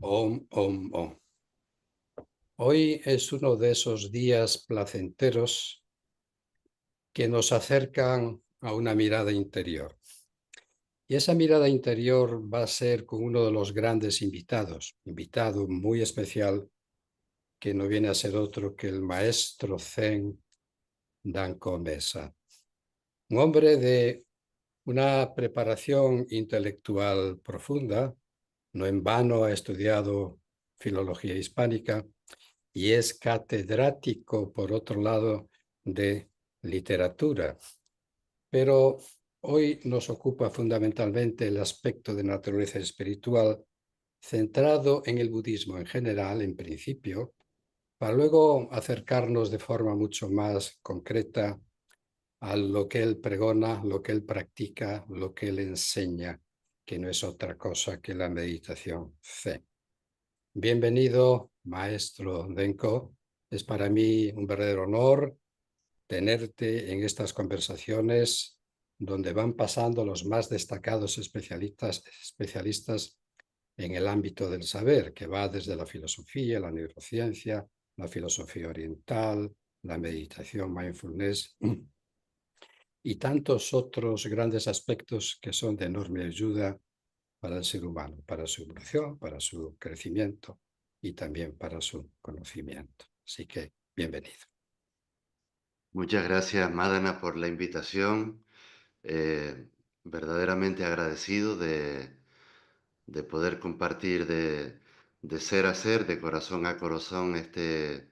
Om, om, om. Hoy es uno de esos días placenteros que nos acercan a una mirada interior. Y esa mirada interior va a ser con uno de los grandes invitado muy especial, que no viene a ser otro que el maestro Zen Danko Mesa. Un hombre de una preparación intelectual profunda, no en vano ha estudiado filología hispánica, y es catedrático, por otro lado, de literatura. Pero hoy nos ocupa fundamentalmente el aspecto de naturaleza espiritual, centrado en el budismo en general, en principio, para luego acercarnos de forma mucho más concreta a lo que él pregona, lo que él practica, lo que él enseña, que no es otra cosa que la meditación Zen. Bienvenido, maestro Denko. Es para mí un verdadero honor tenerte en estas conversaciones donde van pasando los más destacados especialistas en el ámbito del saber, que va desde la filosofía, la neurociencia, la filosofía oriental, la meditación, mindfulness y tantos otros grandes aspectos que son de enorme ayuda para el ser humano, para su evolución, para su crecimiento y también para su conocimiento. Así que, bienvenido. Muchas gracias, Madana, por la invitación. Eh, Verdaderamente agradecido de poder compartir de ser a ser, de corazón a corazón, este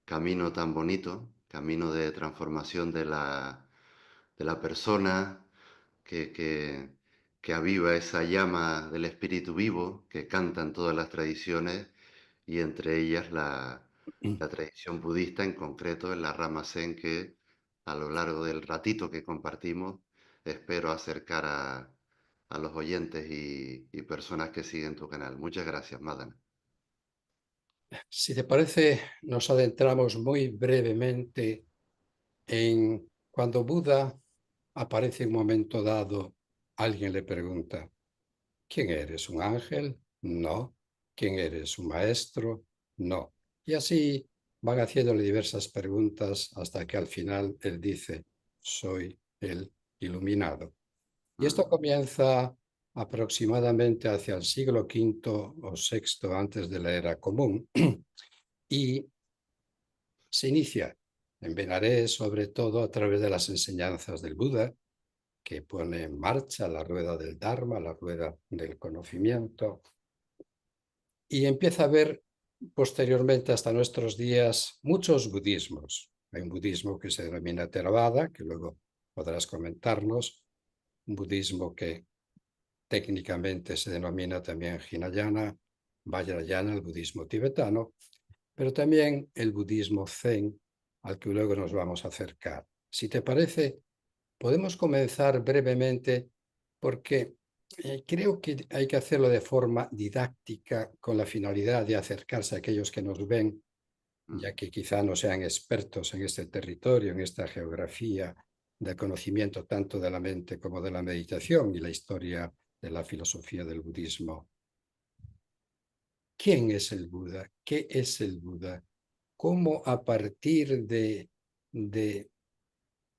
camino tan bonito, camino de transformación de la persona que, que, que aviva esa llama del espíritu vivo que cantan todas las tradiciones y entre ellas la tradición budista, en concreto en la rama Zen, que a lo largo del ratito que compartimos espero acercar a los oyentes y personas que siguen tu canal. Muchas gracias, Madana. Si te parece, nos adentramos muy brevemente en cuando Buda aparece en un momento dado, alguien le pregunta, ¿quién eres? ¿Un ángel? No. ¿Quién eres? ¿Un maestro? No. Y así van haciéndole diversas preguntas hasta que al final él dice, soy el iluminado. Y esto Mm, comienza aproximadamente hacia el siglo V o VI antes de la era común y se inicia en Benares sobre todo a través de las enseñanzas del Buda, que pone en marcha la rueda del Dharma, la rueda del conocimiento, y empieza a haber posteriormente hasta nuestros días muchos budismos. Hay un budismo que se denomina Theravada, que luego podrás comentarnos, un budismo que técnicamente se denomina también Hinayana, Vajrayana, el budismo tibetano, pero también el budismo Zen, al que luego nos vamos a acercar. Si te parece, podemos comenzar brevemente porque creo que hay que hacerlo de forma didáctica con la finalidad de acercarse a aquellos que nos ven, mm. ya que quizá no sean expertos en este territorio, en esta geografía del conocimiento tanto de la mente como de la meditación y la historia de la filosofía del budismo. ¿Quién es el Buda? ¿Qué es el Buda? ¿Cómo a partir de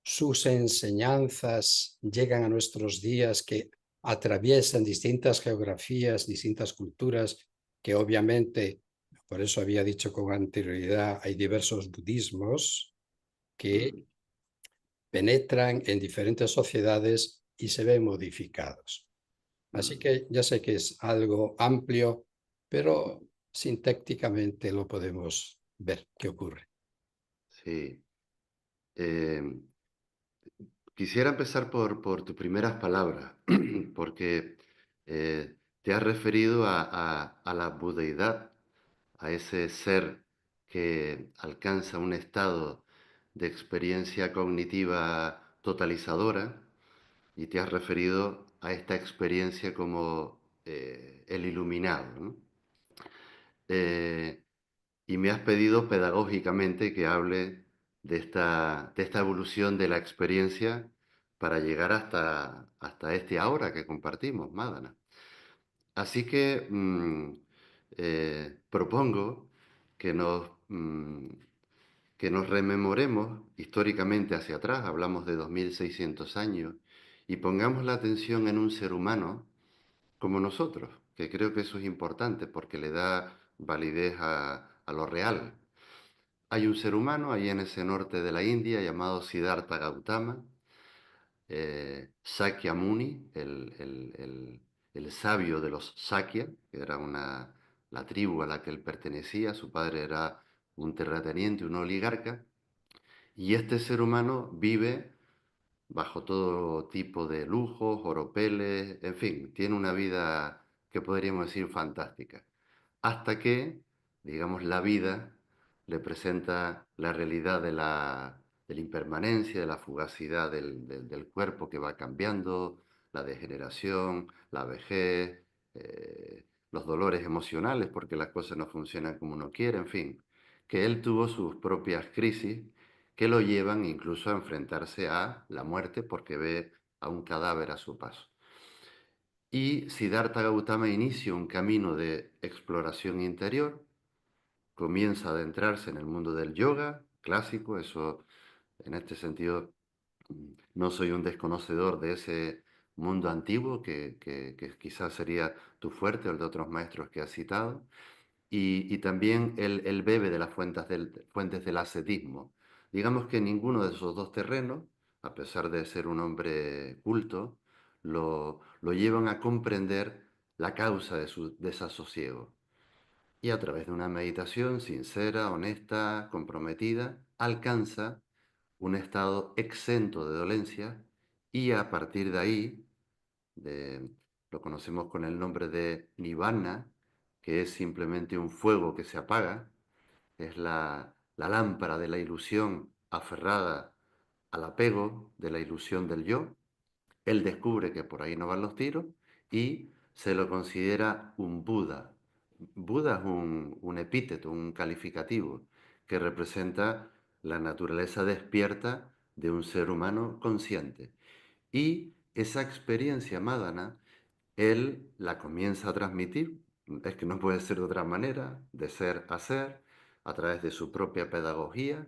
sus enseñanzas llegan a nuestros días que atraviesan distintas geografías, distintas culturas, que obviamente, por eso había dicho con anterioridad, hay diversos budismos que Mm, penetran en diferentes sociedades y se ven modificados. Así mm. que ya sé que es algo amplio, pero sintácticamente lo podemos ver qué ocurre. Sí. Eh, Quisiera empezar por tus primeras palabras, porque te has referido a la budeidad, a ese ser que alcanza un estado de experiencia cognitiva totalizadora, y te has referido a esta experiencia como el iluminado, ¿no? Eh, y me has pedido pedagógicamente que hable de esta evolución de la experiencia para llegar hasta este ahora que compartimos, Madana. Así que propongo que que nos rememoremos históricamente hacia atrás, hablamos de 2600 años, y pongamos la atención en un ser humano como nosotros, que creo que eso es importante porque le da validez a lo real. Hay un ser humano ahí en ese norte de la India llamado Siddhartha Gautama, Sakyamuni, el sabio de los Sakya, que era la tribu a la que él pertenecía, su padre era un terrateniente, un oligarca, y este ser humano vive bajo todo tipo de lujos, oropeles, en fin, tiene una vida que podríamos decir fantástica. Hasta que, digamos, la vida le presenta la realidad de la impermanencia, de la fugacidad del cuerpo que va cambiando, la degeneración, la vejez, los dolores emocionales porque las cosas no funcionan como uno quiere, en fin, que él tuvo sus propias crisis que lo llevan incluso a enfrentarse a la muerte porque ve a un cadáver a su paso. Y Siddhartha Gautama inicia un camino de exploración interior, comienza a adentrarse en el mundo del yoga clásico, eso en este sentido no soy un desconocedor de ese mundo antiguo que quizás sería tu fuerte o el de otros maestros que has citado, y también él bebe de las fuentes del ascetismo. Digamos que ninguno de esos dos terrenos, a pesar de ser un hombre culto, lo llevan a comprender la causa de su desasosiego. Y a través de una meditación sincera, honesta, comprometida, alcanza un estado exento de dolencia y a partir de ahí de- lo conocemos con el nombre de nirvana, que es simplemente un fuego que se apaga, es la lámpara de la ilusión aferrada al apego de la ilusión del yo. Él descubre que por ahí no van los tiros y se lo considera un Buda. Buda es un epíteto, un calificativo, que representa la naturaleza despierta de un ser humano consciente. Y esa experiencia madana, él la comienza a transmitir, es que no puede ser de otra manera, de ser a ser, a través de su propia pedagogía,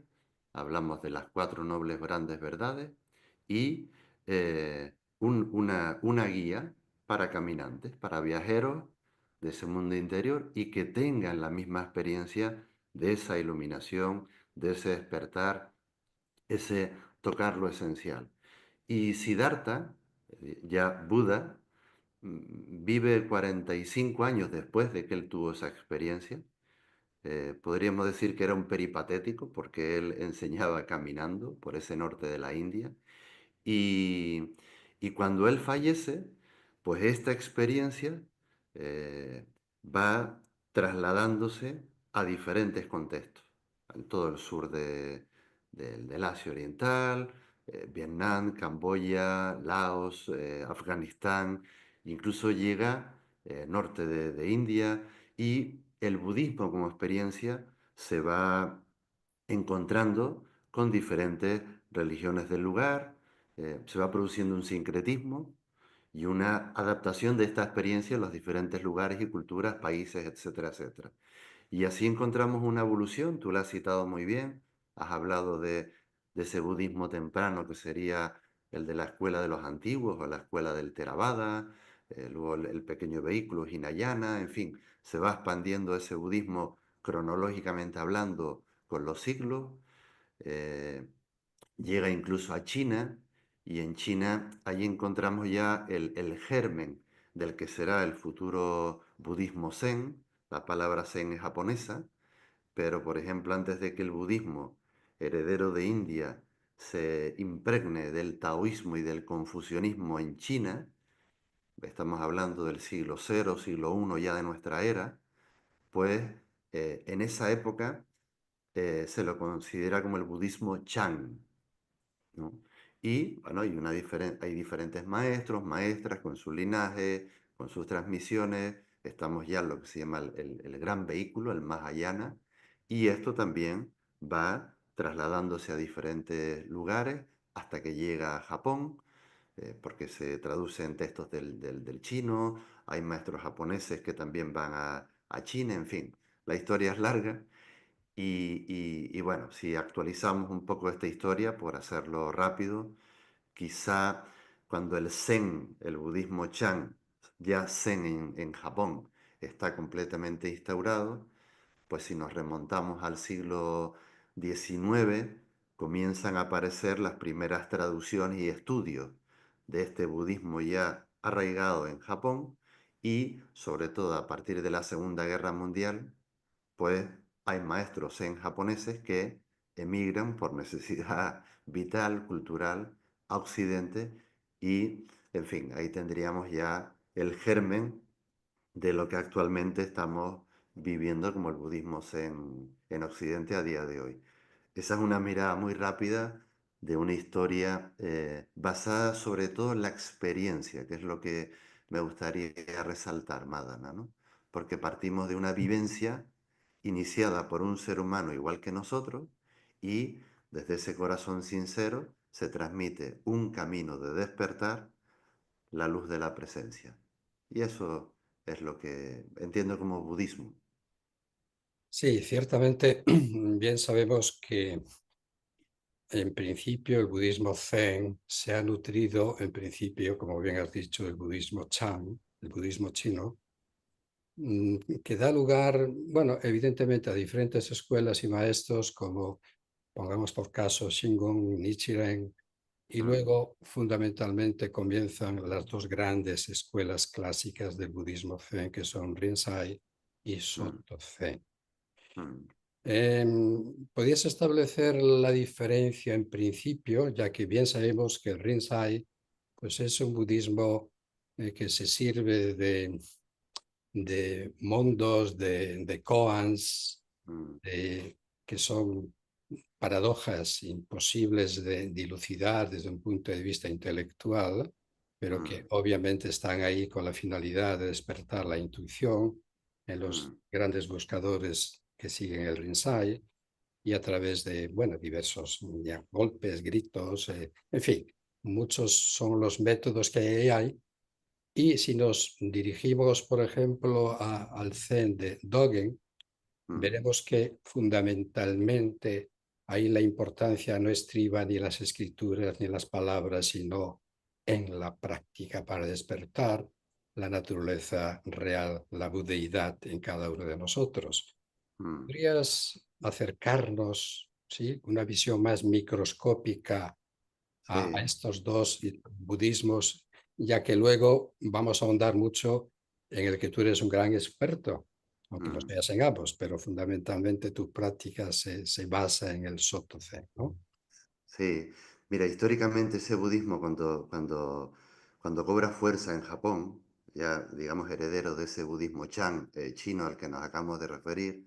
hablamos de las cuatro nobles grandes verdades, y una guía para caminantes, para viajeros de ese mundo interior y que tengan la misma experiencia de esa iluminación, de ese despertar, ese tocar lo esencial. Y Siddhartha, ya Buda, vive 45 años después de que él tuvo esa experiencia. Podríamos decir que era un peripatético porque él enseñaba caminando por ese norte de la India. Y, y cuando él fallece, pues esta experiencia eh, va trasladándose a diferentes contextos, en todo el sur del Asia Oriental, Vietnam, Camboya, Laos, Afganistán, incluso llega norte de India, y el budismo como experiencia se va encontrando con diferentes religiones del lugar, se va produciendo un sincretismo y una adaptación de esta experiencia en los diferentes lugares y culturas, países, etcétera, etcétera. Y así encontramos una evolución, tú la has citado muy bien, has hablado de ese budismo temprano que sería el de la escuela de los antiguos o la escuela del Theravada, luego el pequeño vehículo Hinayana, en fin, se va expandiendo ese budismo cronológicamente hablando con los siglos, eh, llega incluso a China y en China allí encontramos ya el germen del que será el futuro budismo zen. La palabra zen es japonesa, pero por ejemplo antes de que el budismo heredero de India se impregne del taoísmo y del confucianismo en China, estamos hablando del siglo cero, siglo I ya de nuestra era, pues en esa época se lo considera como el budismo Chan, ¿no? Y bueno, hay diferentes maestros, maestras con su linaje, con sus transmisiones. Estamos ya en lo que se llama el gran vehículo, el Mahayana, y esto también va trasladándose a diferentes lugares hasta que llega a Japón, porque se traduce en textos del chino. Hay maestros japoneses que también van a China, en fin, la historia es larga. Y bueno, si actualizamos un poco esta historia, por hacerlo rápido, quizá cuando el Zen, el budismo Chan, ya Zen en Japón, está completamente instaurado, pues si nos remontamos al siglo XIX, comienzan a aparecer las primeras traducciones y estudios de este budismo ya arraigado en Japón y sobre todo a partir de la Segunda Guerra Mundial, pues hay maestros zen japoneses que emigran por necesidad vital, cultural, a Occidente y, en fin, ahí tendríamos ya el germen de lo que actualmente estamos viviendo como el budismo zen en Occidente a día de hoy. Esa es una mirada muy rápida de una historia basada sobre todo en la experiencia, que es lo que me gustaría resaltar, Madana, ¿no? Porque partimos de una vivencia iniciada por un ser humano igual que nosotros y desde ese corazón sincero se transmite un camino de despertar, la luz de la presencia. Y eso es lo que entiendo como budismo. Sí, ciertamente bien sabemos que en principio el budismo Zen se ha nutrido, en principio, como bien has dicho, del budismo Chan, el budismo chino, que da lugar, bueno, evidentemente a diferentes escuelas y maestros como, pongamos por caso, Shingon, Nichiren, y Mm, luego fundamentalmente comienzan las dos grandes escuelas clásicas del budismo Zen, que son Rinzai y mm, Soto Zen. mm, ¿Podrías establecer la diferencia en principio, ya que bien sabemos que el Rinzai pues es un budismo que se sirve de mundos, de koans, mm, que son paradojas imposibles de dilucidar desde un punto de vista intelectual, pero que mm, obviamente están ahí con la finalidad de despertar la intuición en los mm, grandes buscadores que siguen el Rinzai y a través de, bueno, diversos ya, golpes, gritos, en fin, muchos son los métodos que hay. Y si nos dirigimos, por ejemplo, al Zen de Dogen, mm, veremos que fundamentalmente ahí la importancia no estriba ni en las escrituras ni en las palabras, sino en la práctica para despertar la naturaleza real, la budeidad en cada uno de nosotros. mm. ¿Podrías acercarnos, sí, una visión más microscópica a Sí. estos dos budismos, ya que luego vamos a ahondar mucho en el que tú eres un gran experto, aunque no Mm. seas en ambos, pero fundamentalmente tu práctica se basa en el Soto Zen, ¿no? Sí, mira, históricamente ese budismo cuando cobra fuerza en Japón, ya digamos heredero de ese budismo Chan chino al que nos acabamos de referir,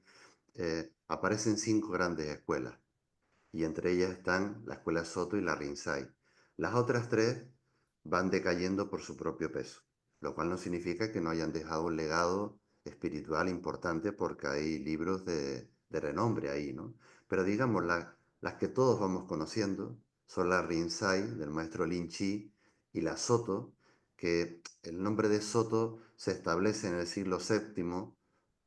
aparecen cinco grandes escuelas y entre ellas están la escuela Soto y la Rinzai. Las otras tres van decayendo por su propio peso, lo cual no significa que no hayan dejado un legado espiritual importante porque hay libros de renombre ahí, ¿no? Pero digamos, las que todos vamos conociendo son la Rinzai del maestro Lin Chi y la Soto, que el nombre de Soto se establece en el siglo séptimo,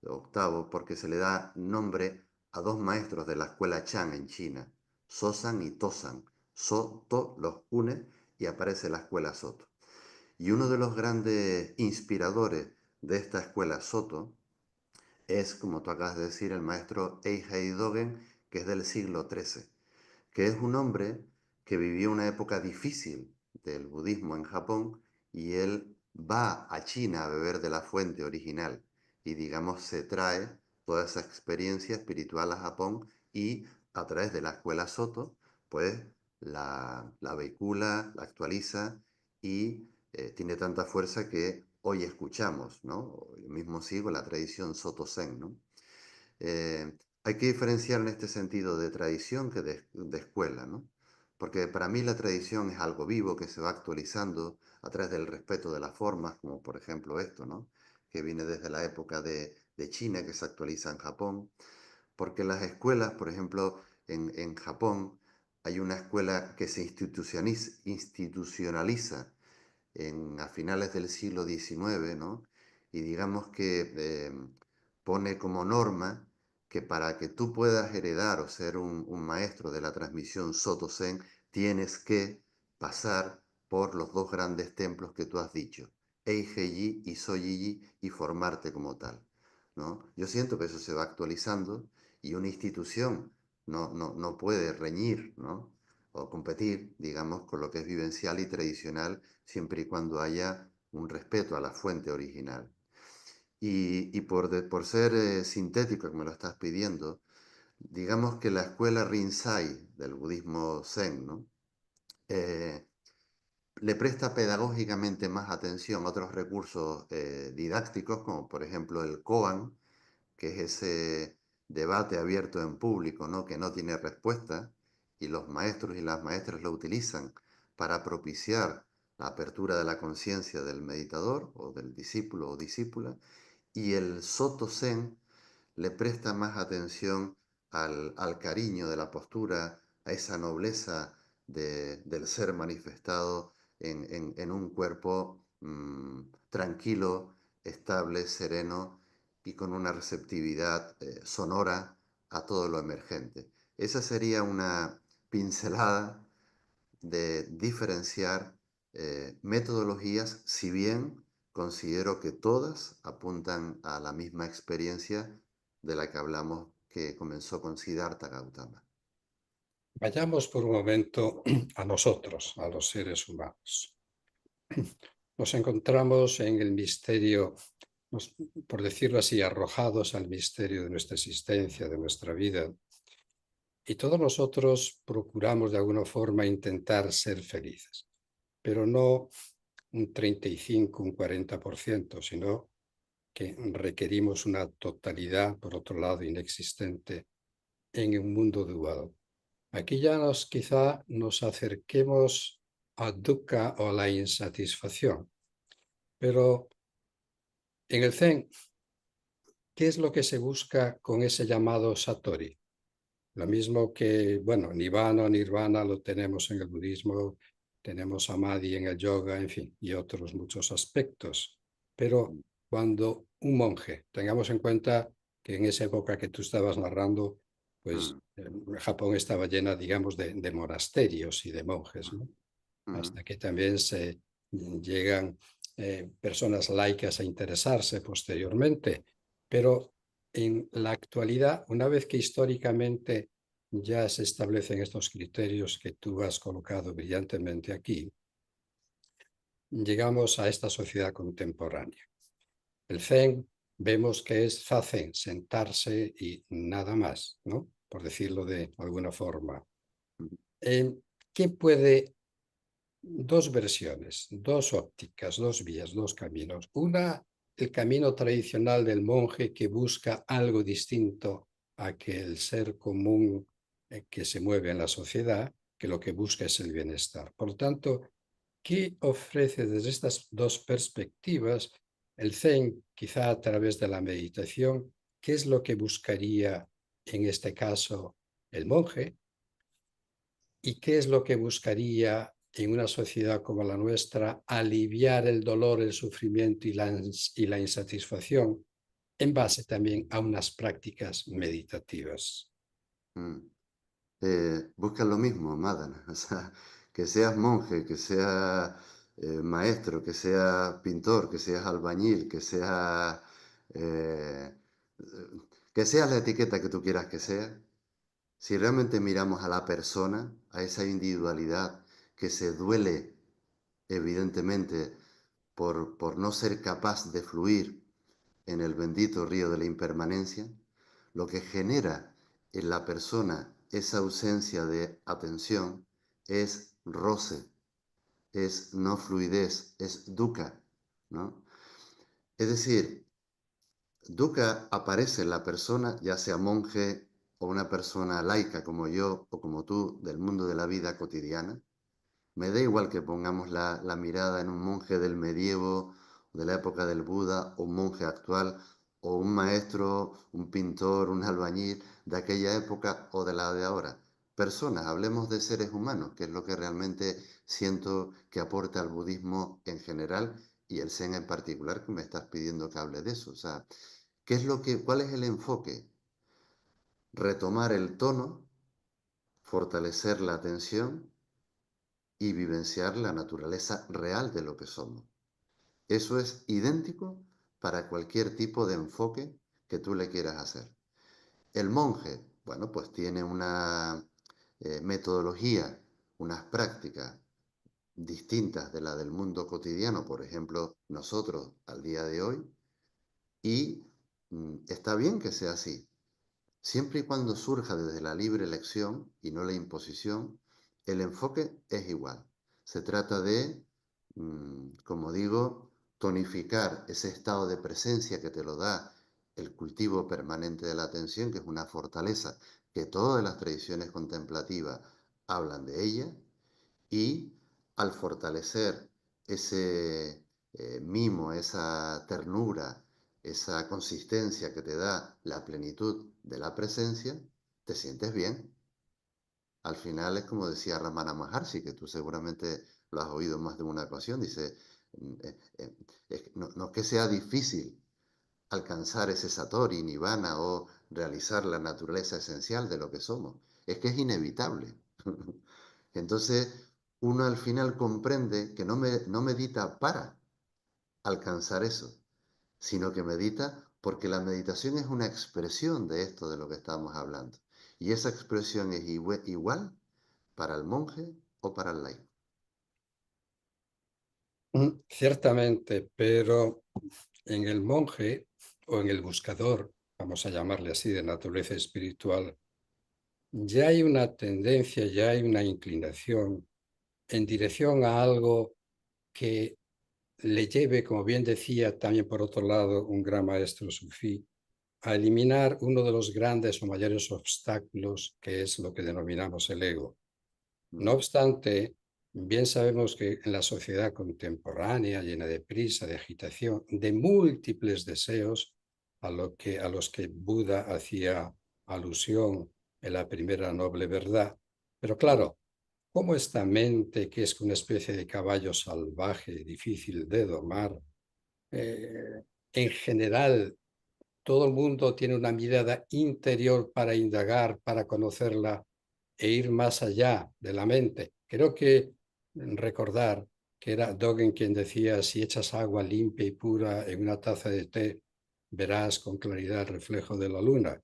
octavo, porque se le da nombre a dos maestros de la escuela Chan en China, Sosan y Tosan. Soto los une y aparece la escuela Soto. Y uno de los grandes inspiradores de esta escuela Soto es, como tú acabas de decir, el maestro Eihei Dogen, que es del siglo XIII, que es un hombre que vivió una época difícil del budismo en Japón y él va a China a beber de la fuente original y digamos se trae toda esa experiencia espiritual a Japón y a través de la escuela Soto pues la vehicula, la actualiza y tiene tanta fuerza que hoy escuchamos, ¿no? Yo mismo sigo la tradición Soto Zen, ¿no? Hay que diferenciar en este sentido de tradición que de escuela, ¿no? Porque para mí la tradición es algo vivo que se va actualizando a través del respeto de las formas, como por ejemplo esto, ¿no? Que viene desde la época de China, que se actualiza en Japón. Porque las escuelas, por ejemplo, en Japón, hay una escuela que se institucionaliza a finales del siglo XIX, ¿no? Y digamos que pone como norma que para que tú puedas heredar o ser un maestro de la transmisión Soto Zen, tienes que pasar por los dos grandes templos que tú has dicho, Eigeiji y Soyiji, y formarte como tal, ¿no? Yo siento que eso se va actualizando y una institución no puede reñir, ¿no? O competir, digamos, con lo que es vivencial y tradicional, siempre y cuando haya un respeto a la fuente original. Y por ser sintético, como lo estás pidiendo, digamos que la escuela Rinzai del budismo Zen, ¿no? Eh, le presta pedagógicamente más atención a otros recursos didácticos, como por ejemplo el koan, que es ese debate abierto en público, ¿no? Que no tiene respuesta, y los maestros y las maestras lo utilizan para propiciar la apertura de la conciencia del meditador o del discípulo o discípula, y el Soto Zen le presta más atención al cariño de la postura, a esa nobleza del ser manifestado en un cuerpo tranquilo, estable, sereno y con una receptividad sonora a todo lo emergente. Esa sería una pincelada de diferenciar metodologías, si bien considero que todas apuntan a la misma experiencia de la que hablamos, que comenzó con Siddhartha Gautama. Vayamos por un momento a nosotros, a los seres humanos. Nos encontramos en el misterio, por decirlo así, arrojados al misterio de nuestra existencia, de nuestra vida. Y todos nosotros procuramos de alguna forma intentar ser felices, pero no un 35, un 40%, sino que requerimos una totalidad, por otro lado, inexistente en un mundo dual. Aquí ya quizá nos acerquemos a dukkha o a la insatisfacción, pero en el Zen, ¿qué es lo que se busca con ese llamado satori? Lo mismo que, bueno, nirvana o nirvana lo tenemos en el budismo, tenemos samadhi en el yoga, en fin, y otros muchos aspectos. Pero cuando un monje, tengamos en cuenta que en esa época que tú estabas narrando, pues Mm, Japón estaba llena, digamos, de monasterios y de monjes, ¿no? mm, Hasta que también se llegan personas laicas a interesarse posteriormente. Pero en la actualidad, una vez que históricamente ya se establecen estos criterios que tú has colocado brillantemente aquí, llegamos a esta sociedad contemporánea. El Zen vemos que es Zazen, sentarse y nada más, ¿no? Por decirlo de alguna forma. mm, ¿Qué puede dos versiones, dos ópticas, dos vías, dos caminos? Una, el camino tradicional del monje que busca algo distinto a que el ser común que se mueve en la sociedad, que lo que busca es el bienestar. Por lo tanto, ¿qué ofrece desde estas dos perspectivas el Zen, quizá a través de la meditación? ¿Qué es lo que buscaría en este caso el monje? ¿Y qué es lo que buscaría en una sociedad como la nuestra aliviar el dolor, el sufrimiento y la insatisfacción en mm, base también a unas prácticas meditativas? mm. Buscas lo mismo, Madana. O sea, que seas monje, que seas maestro, que seas pintor, que seas albañil, eh, que seas la etiqueta que tú quieras que sea. Si realmente miramos a la persona, a esa individualidad que se duele evidentemente por no ser capaz de fluir en el bendito río de la impermanencia, lo que genera en la persona esa ausencia de atención es roce, es no fluidez, es dukkha, ¿no? Es decir, dukkha aparece en la persona, ya sea monje o una persona laica como yo o como tú, del mundo de la vida cotidiana. Me da igual que pongamos la mirada en un monje del medievo, de la época del Buda, o un monje actual, o un maestro, un pintor, un albañil de aquella época o de la de ahora. Personas, hablemos de seres humanos, que es lo que realmente siento que aporta al budismo en general y el Zen en particular, que me estás pidiendo que hable de eso. O sea, ¿Cuál es el enfoque? Retomar el tono, fortalecer la atención y vivenciar la naturaleza real de lo que somos. Eso es idéntico para cualquier tipo de enfoque que tú le quieras hacer. El monje, bueno, pues tiene una metodología, unas prácticas distintas de la del mundo cotidiano, por ejemplo, nosotros al día de hoy, y está bien que sea así, siempre y cuando surja desde la libre elección y no la imposición, el enfoque es igual. Se trata de, como digo, tonificar ese estado de presencia que te lo da el cultivo permanente de la atención, que es una fortaleza que todas las tradiciones contemplativas hablan de ella, y al fortalecer ese mimo, esa ternura, esa consistencia que te da la plenitud de la presencia, te sientes bien. Al final es como decía Ramana Maharshi, que tú seguramente lo has oído en más de una ocasión, dice, no es que sea difícil alcanzar ese satori, nirvana o realizar la naturaleza esencial de lo que somos, es que es inevitable. Entonces, uno al final comprende que no medita para alcanzar eso, sino que medita porque la meditación es una expresión de esto de lo que estamos hablando. Y esa expresión es igual para el monje o para el laico. Ciertamente, pero en el monje o en el buscador, vamos a llamarle así, de naturaleza espiritual, ya hay una tendencia, ya hay una inclinación en dirección a algo que le lleve, como bien decía también por otro lado un gran maestro sufí, a eliminar uno de los grandes o mayores obstáculos que es lo que denominamos el ego. No Mm, obstante, bien sabemos que en la sociedad contemporánea, llena de prisa, de agitación, de múltiples deseos, a los que Buda hacía alusión en la primera noble verdad. Pero mm, claro, ¿cómo esta mente, que es una especie de caballo salvaje, difícil de domar, en general todo el mundo tiene una mirada interior para indagar, para conocerla e ir más allá de la mente? Creo que recordar que era Dogen quien decía, si echas agua limpia y pura en una taza de té, verás con claridad el reflejo de la luna.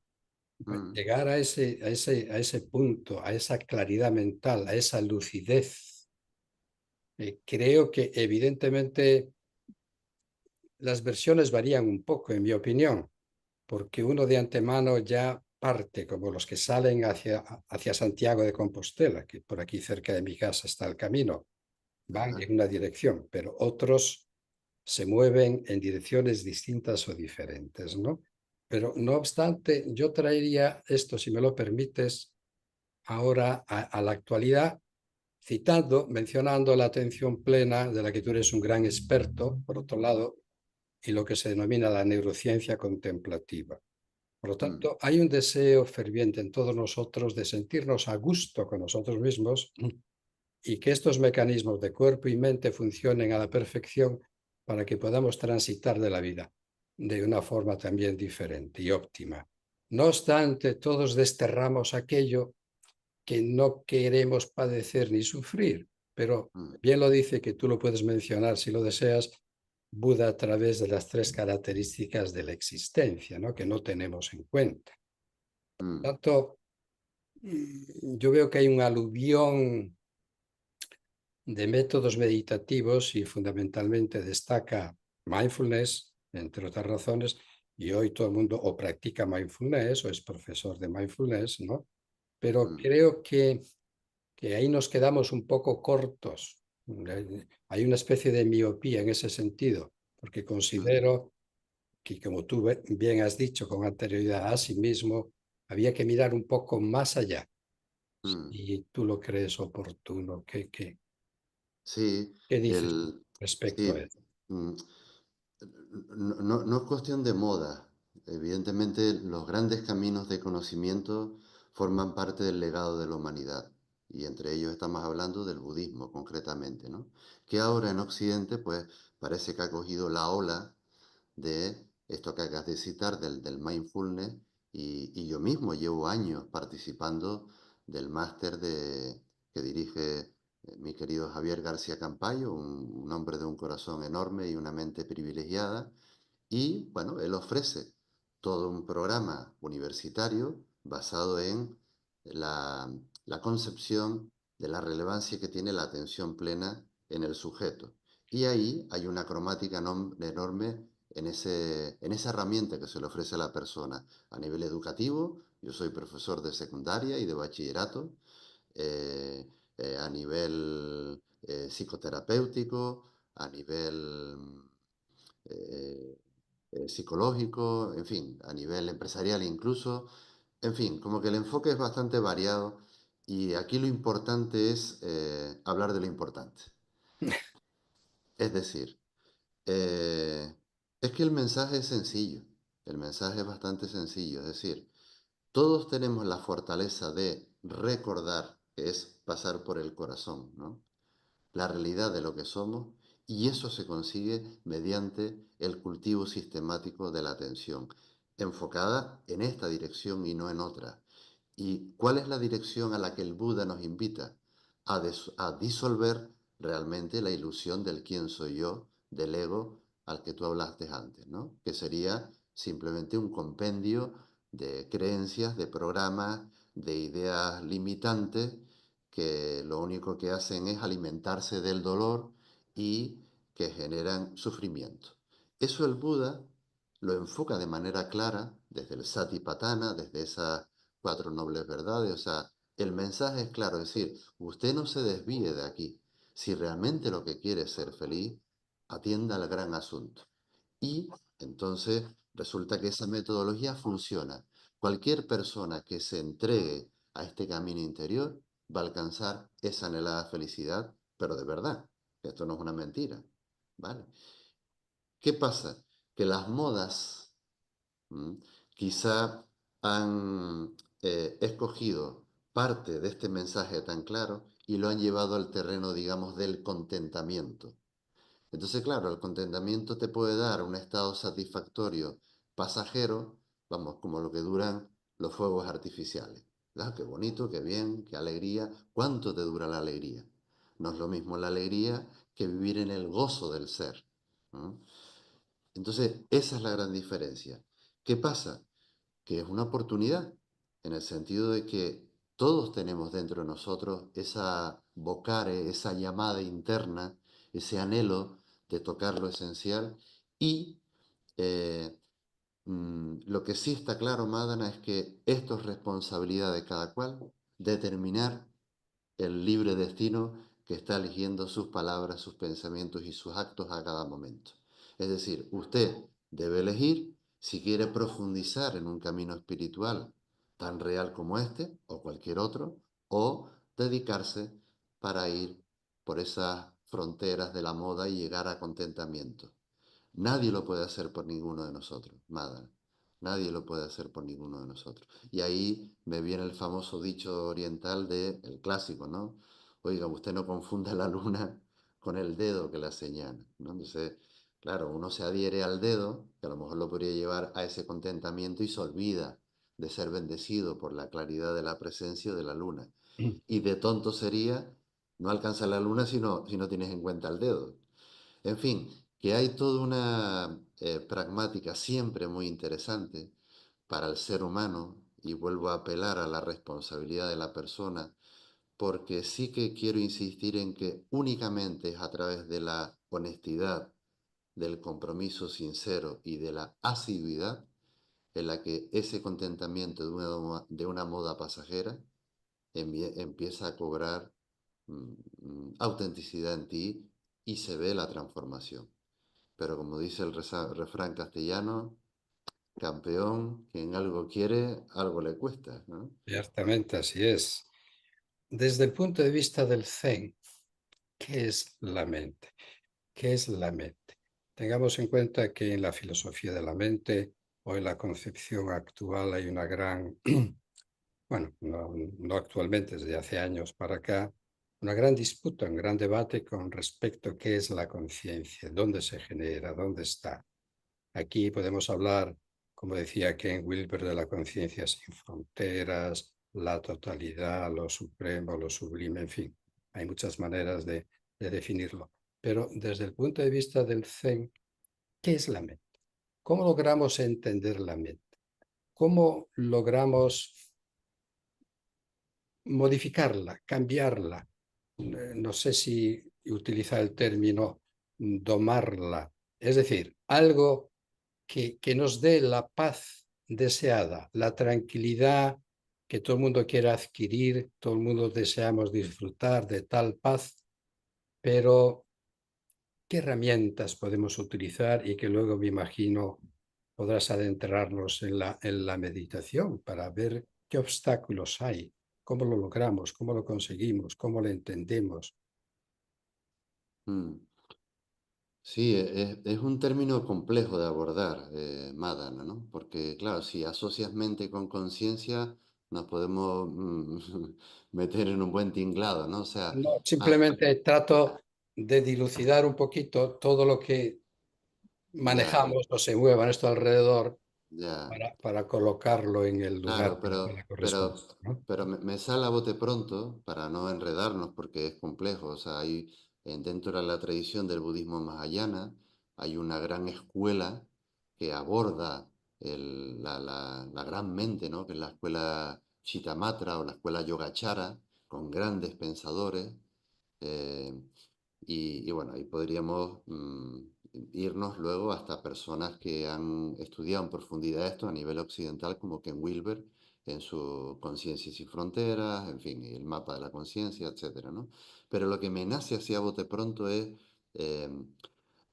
mm, Llegar a ese punto, a esa claridad mental, a esa lucidez, creo que evidentemente las versiones varían un poco, en mi opinión, porque uno de antemano ya parte, como los que salen hacia Santiago de Compostela, que por aquí cerca de mi casa está el camino, van ajá, en una dirección, pero otros se mueven en direcciones distintas o diferentes, ¿no? Pero no obstante, yo traería esto, si me lo permites, ahora a la actualidad, citando, mencionando la atención plena, de la que tú eres un gran experto, por otro lado, y lo que se denomina la neurociencia contemplativa. Por lo mm, tanto, hay un deseo ferviente en todos nosotros de sentirnos a gusto con nosotros mismos y que estos mecanismos de cuerpo y mente funcionen a la perfección para que podamos transitar de la vida de una forma también diferente y óptima. No obstante, todos desterramos aquello que no queremos padecer ni sufrir, pero mm, bien lo dice, que tú lo puedes mencionar si lo deseas, Buda, a través de las tres características de la existencia, ¿no? Que no tenemos en cuenta. mm, Por tanto, yo veo que hay un aluvión de métodos meditativos y fundamentalmente destaca mindfulness, entre otras razones, y hoy todo el mundo o practica mindfulness o es profesor de mindfulness, ¿no? Pero mm, creo que ahí nos quedamos un poco cortos. Hay una especie de miopía en ese sentido, porque mm, considero que, como tú bien has dicho con anterioridad a sí mismo, había que mirar un poco más allá. mm. Y tú lo crees oportuno. Sí, ¿Qué dices el, respecto a sí, eso? mm, no es cuestión de moda. Evidentemente, los grandes caminos de conocimiento forman parte del legado de la humanidad. Y entre ellos estamos hablando del budismo, concretamente, ¿no? Que ahora en Occidente, pues, parece que ha cogido la ola de esto que acabas de citar del mindfulness, y yo mismo llevo años participando del máster que dirige mi querido Javier García Campayo, un hombre de un corazón enorme y una mente privilegiada, y bueno, él ofrece todo un programa universitario basado en la, la concepción de la relevancia que tiene la atención plena en el sujeto. Y ahí hay una cromática enorme en esa herramienta que se le ofrece a la persona. A nivel educativo, yo soy profesor de secundaria y de bachillerato, eh, a nivel psicoterapéutico, a nivel eh, psicológico, en fin, a nivel empresarial incluso. En fin, como que el enfoque es bastante variado y aquí lo importante es hablar de lo importante. Es decir, es que el mensaje es sencillo, el mensaje es bastante sencillo, es decir, todos tenemos la fortaleza de recordar, que es pasar por el corazón, ¿no? La realidad de lo que somos, y eso se consigue mediante el cultivo sistemático de la atención, enfocada en esta dirección y no en otra. ¿Y cuál es la dirección a la que el Buda nos invita? A disolver realmente la ilusión del quién soy yo, del ego al que tú hablaste antes, ¿no? Que sería simplemente un compendio de creencias, de programas, de ideas limitantes que lo único que hacen es alimentarse del dolor y que generan sufrimiento. Eso el Buda lo enfoca de manera clara desde el Satipatthana, desde esas cuatro nobles verdades. O sea, el mensaje es claro, es decir, usted no se desvíe de aquí. Si realmente lo que quiere es ser feliz, atienda al gran asunto. Y entonces resulta que esa metodología funciona. Cualquier persona que se entregue a este camino interior va a alcanzar esa anhelada felicidad, pero de verdad. Esto no es una mentira. ¿Vale? ¿Qué pasa? Que las modas quizá han escogido parte de este mensaje tan claro y lo han llevado al terreno, digamos, del contentamiento. Entonces, claro, el contentamiento te puede dar un estado satisfactorio pasajero, vamos, como lo que duran los fuegos artificiales. ¿Verdad? Qué bonito, qué bien, qué alegría. ¿Cuánto te dura la alegría? No es lo mismo la alegría que vivir en el gozo del ser. ¿No? Entonces, esa es la gran diferencia. ¿Qué pasa? Que es una oportunidad, en el sentido de que todos tenemos dentro de nosotros esa vocare, esa llamada interna, ese anhelo de tocar lo esencial y eh, lo que sí está claro, Madana, es que esto es responsabilidad de cada cual, determinar el libre destino que está eligiendo sus palabras, sus pensamientos y sus actos a cada momento. Es decir, usted debe elegir si quiere profundizar en un camino espiritual tan real como este o cualquier otro, o dedicarse para ir por esas fronteras de la moda y llegar a contentamiento. Nadie lo puede hacer por ninguno de nosotros, nada. Nadie lo puede hacer por ninguno de nosotros. Y ahí me viene el famoso dicho oriental el clásico, ¿no? Oiga, usted no confunda la luna con el dedo que la señala, ¿no? Entonces, claro, uno se adhiere al dedo, que a lo mejor lo podría llevar a ese contentamiento y se olvida de ser bendecido por la claridad de la presencia de la luna. Y de tonto sería no alcanzar la luna si no tienes en cuenta el dedo. En fin, que hay toda una pragmática siempre muy interesante para el ser humano, y vuelvo a apelar a la responsabilidad de la persona, porque sí que quiero insistir en que únicamente es a través de la honestidad, del compromiso sincero y de la asiduidad en la que ese contentamiento de una moda pasajera empieza a cobrar autenticidad en ti y se ve la transformación. Pero como dice el refrán castellano, campeón, quien algo quiere, algo le cuesta, ¿no? Ciertamente así es. Desde el punto de vista del Zen, ¿qué es la mente? ¿Qué es la mente? Tengamos en cuenta que en la filosofía de la mente o en la concepción actual hay una gran, bueno, no actualmente, desde hace años para acá, una gran disputa, un gran debate con respecto a qué es la conciencia, dónde se genera, dónde está. Aquí podemos hablar, como decía Ken Wilber, de la conciencia sin fronteras, la totalidad, lo supremo, lo sublime, en fin, hay muchas maneras de definirlo. Pero desde el punto de vista del Zen, ¿qué es la mente? ¿Cómo logramos entender la mente? ¿Cómo logramos modificarla, cambiarla? No sé si utilizar el término domarla, es decir, algo que nos dé la paz deseada, la tranquilidad que todo el mundo quiere adquirir, todo el mundo deseamos disfrutar de tal paz, pero ¿qué herramientas podemos utilizar y que luego me imagino podrás adentrarnos en la meditación para ver qué obstáculos hay, cómo lo logramos, cómo lo conseguimos, cómo lo entendemos? Mm. Sí, es un término complejo de abordar, Madana, ¿no? Porque, claro, si asocias mente con conciencia, nos podemos meter en un buen tinglado, ¿no? O sea, No, ah, simplemente trato de dilucidar un poquito todo lo que ya, manejamos o se mueva en esto alrededor ya. para colocarlo en el lugar Claro, que le corresponde, ¿no? pero me sale a bote pronto para no enredarnos porque es complejo. O sea, hay, dentro de la tradición del budismo mahayana hay una gran escuela que aborda la gran mente, ¿no? Que es la escuela Chittamatra o la escuela Yogacara, con grandes pensadores. eh, y bueno, ahí podríamos irnos luego hasta personas que han estudiado en profundidad esto a nivel occidental, como Ken Wilber en su Conciencia sin Fronteras, en fin, el mapa de la conciencia, etcétera, ¿no? Pero lo que me nace así a bote pronto es eh,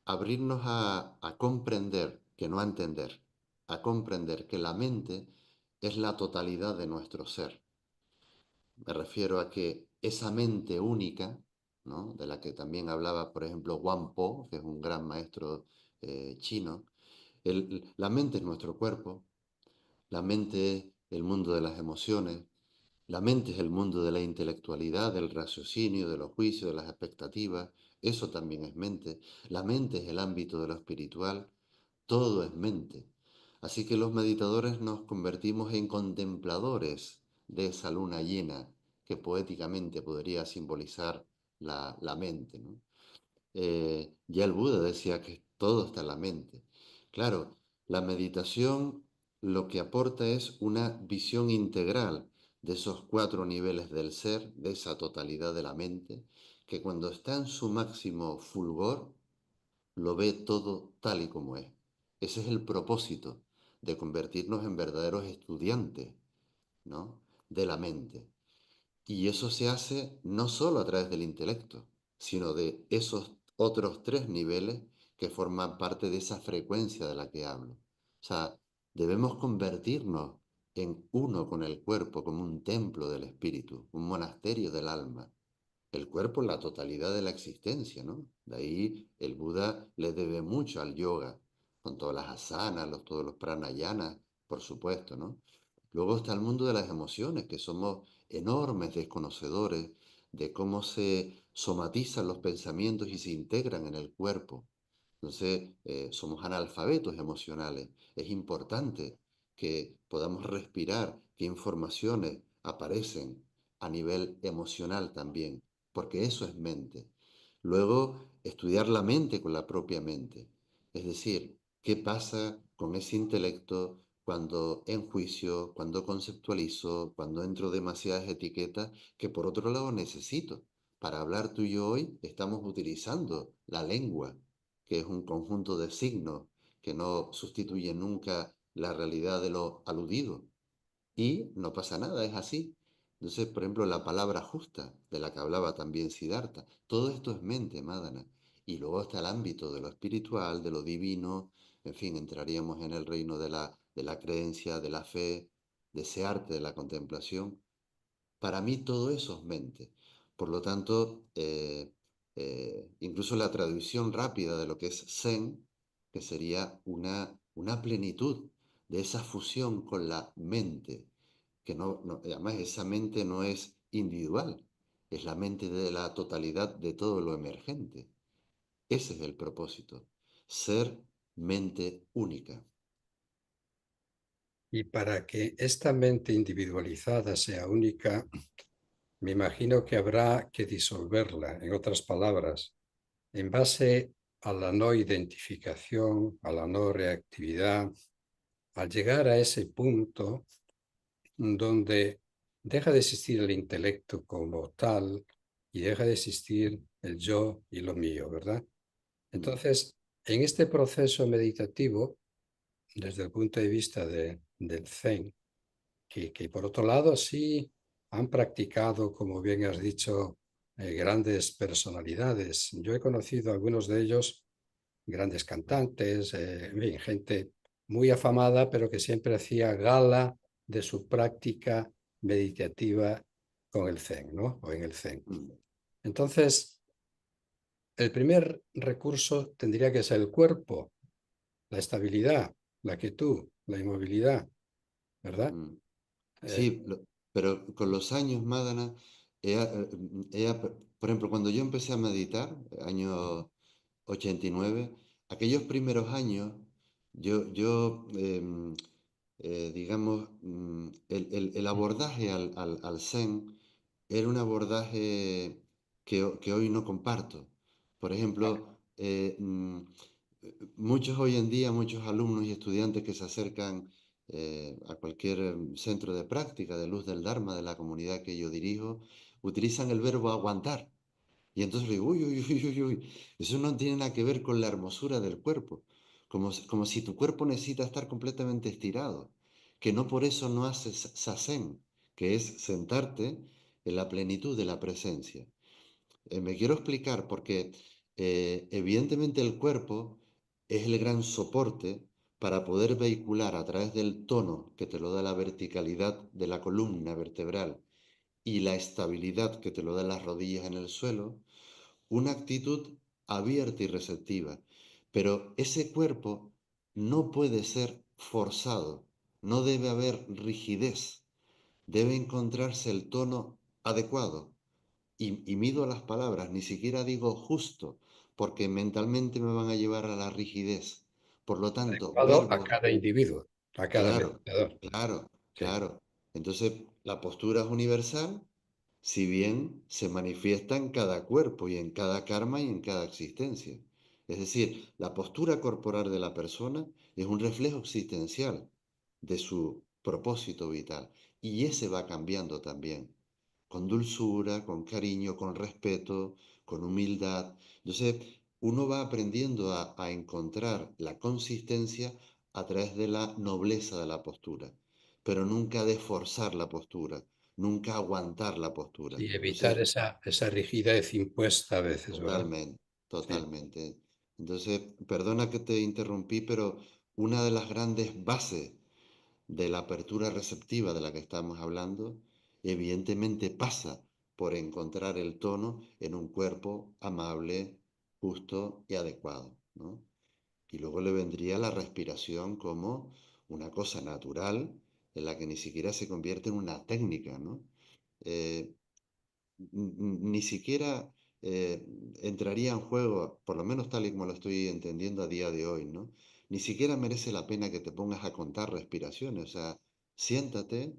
abrirnos a comprender, que no a entender, a comprender que la mente es la totalidad de nuestro ser. Me refiero a que esa mente única, ¿no? De la que también hablaba, por ejemplo, Wang Po, que es un gran maestro chino, la mente es nuestro cuerpo, la mente es el mundo de las emociones, la mente es el mundo de la intelectualidad, del raciocinio, de los juicios, de las expectativas, eso también es mente. La mente es el ámbito de lo espiritual, todo es mente. Así que los meditadores nos convertimos en contempladores de esa luna llena que poéticamente podría simbolizar la mente, ¿no? Ya el Buda decía que todo está en la mente. Claro, la meditación lo que aporta es una visión integral de esos cuatro niveles del ser, de esa totalidad de la mente, que cuando está en su máximo fulgor, lo ve todo tal y como es. Ese es el propósito de convertirnos en verdaderos estudiantes, ¿no? De la mente. Y eso se hace no solo a través del intelecto, sino de esos otros tres niveles que forman parte de esa frecuencia de la que hablo. O sea, debemos convertirnos en uno con el cuerpo, como un templo del espíritu, un monasterio del alma. El cuerpo es la totalidad de la existencia, ¿no? De ahí el Buda le debe mucho al yoga, con todas las asanas, todos los pranayanas, por supuesto, ¿no? Luego está el mundo de las emociones, que somos enormes desconocedores de cómo se somatizan los pensamientos y se integran en el cuerpo. Entonces, somos analfabetos emocionales. Es importante que podamos respirar qué informaciones aparecen a nivel emocional también, porque eso es mente. Luego, estudiar la mente con la propia mente. Es decir, qué pasa con ese intelecto cuando enjuicio, cuando conceptualizo, cuando entro demasiadas etiquetas que por otro lado necesito. Para hablar tú y yo hoy estamos utilizando la lengua, que es un conjunto de signos que no sustituye nunca la realidad de lo aludido. Y no pasa nada, es así. Entonces, por ejemplo, la palabra justa, de la que hablaba también Siddhartha, todo esto es mente, Madana. Y luego está el ámbito de lo espiritual, de lo divino, en fin, entraríamos en el reino de la creencia, de la fe, de ese arte de la contemplación. Para mí todo eso es mente. Por lo tanto, incluso la traducción rápida de lo que es Zen, que sería una plenitud de esa fusión con la mente, que además esa mente no es individual, es la mente de la totalidad de todo lo emergente. Ese es el propósito, ser mente única. Y para que esta mente individualizada sea única, me imagino que habrá que disolverla, en otras palabras, en base a la no identificación, a la no reactividad, al llegar a ese punto donde deja de existir el intelecto como tal y deja de existir el yo y lo mío, ¿verdad? Mm, Entonces, en este proceso meditativo, desde el punto de vista del Zen, que por otro lado sí han practicado, como bien has dicho, grandes personalidades. Yo he conocido a algunos de ellos, grandes cantantes, en fin, gente muy afamada, pero que siempre hacía gala de su práctica meditativa con el Zen, ¿no? O en el Zen. mm, Entonces, el primer recurso tendría que ser el cuerpo, la estabilidad, la quietud, la inmovilidad, ¿verdad? mm. Eh, Sí, pero con los años, Madana, por ejemplo, cuando yo empecé a meditar, año 89, aquellos primeros años, digamos, el abordaje al Zen era un abordaje que hoy no comparto. Por ejemplo, muchos hoy en día, muchos alumnos y estudiantes que se acercan a cualquier centro de práctica de luz del Dharma de la comunidad que yo dirijo, utilizan el verbo aguantar. Y entonces le digo, uy, uy, uy, uy, uy, eso no tiene nada que ver con la hermosura del cuerpo, como si tu cuerpo necesita estar completamente estirado, que no por eso no haces sasen, que es sentarte en la plenitud de la presencia. Me quiero explicar porque evidentemente el cuerpo es el gran soporte para poder vehicular a través del tono que te lo da la verticalidad de la columna vertebral y la estabilidad que te lo dan las rodillas en el suelo, una actitud abierta y receptiva. Pero ese cuerpo no puede ser forzado, no debe haber rigidez, debe encontrarse el tono adecuado. Y mido las palabras, ni siquiera digo justo, porque mentalmente me van a llevar a la rigidez. Por lo tanto, adecuado a verbos, cada individuo, a cada claro, meditador. claro, Sí. claro. Entonces, la postura es universal, si bien se manifiesta en cada cuerpo y en cada karma y en cada existencia. Es decir, la postura corporal de la persona es un reflejo existencial de su propósito vital y ese va cambiando también, con dulzura, con cariño, con respeto, con humildad. Entonces, uno va aprendiendo a encontrar la consistencia a través de la nobleza de la postura, pero nunca de forzar la postura, nunca aguantar la postura. Y evitar Entonces, esa rigidez impuesta a veces, ¿verdad? totalmente, Sí. totalmente. Entonces, perdona que te interrumpí, pero una de las grandes bases de la apertura receptiva de la que estamos hablando, evidentemente pasa por encontrar el tono en un cuerpo amable, justo y adecuado, ¿no? Y luego le vendría la respiración como una cosa natural en la que ni siquiera se convierte en una técnica, ¿no? Eh, Ni siquiera eh, entraría en juego, por lo menos tal y como lo estoy entendiendo a día de hoy, ¿no? Ni siquiera merece la pena que te pongas a contar respiraciones, o sea, siéntate,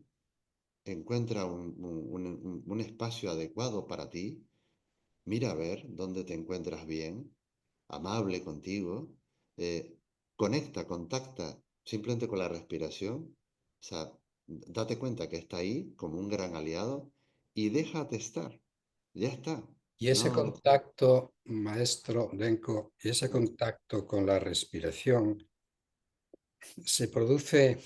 encuentra un espacio adecuado para ti, mira a ver dónde te encuentras bien, amable contigo, eh, conecta, contacta simplemente con la respiración, o sea, date cuenta que está ahí como un gran aliado y déjate estar, ya está. Y ese No, contacto, maestro Denko, y ese contacto con la respiración se produce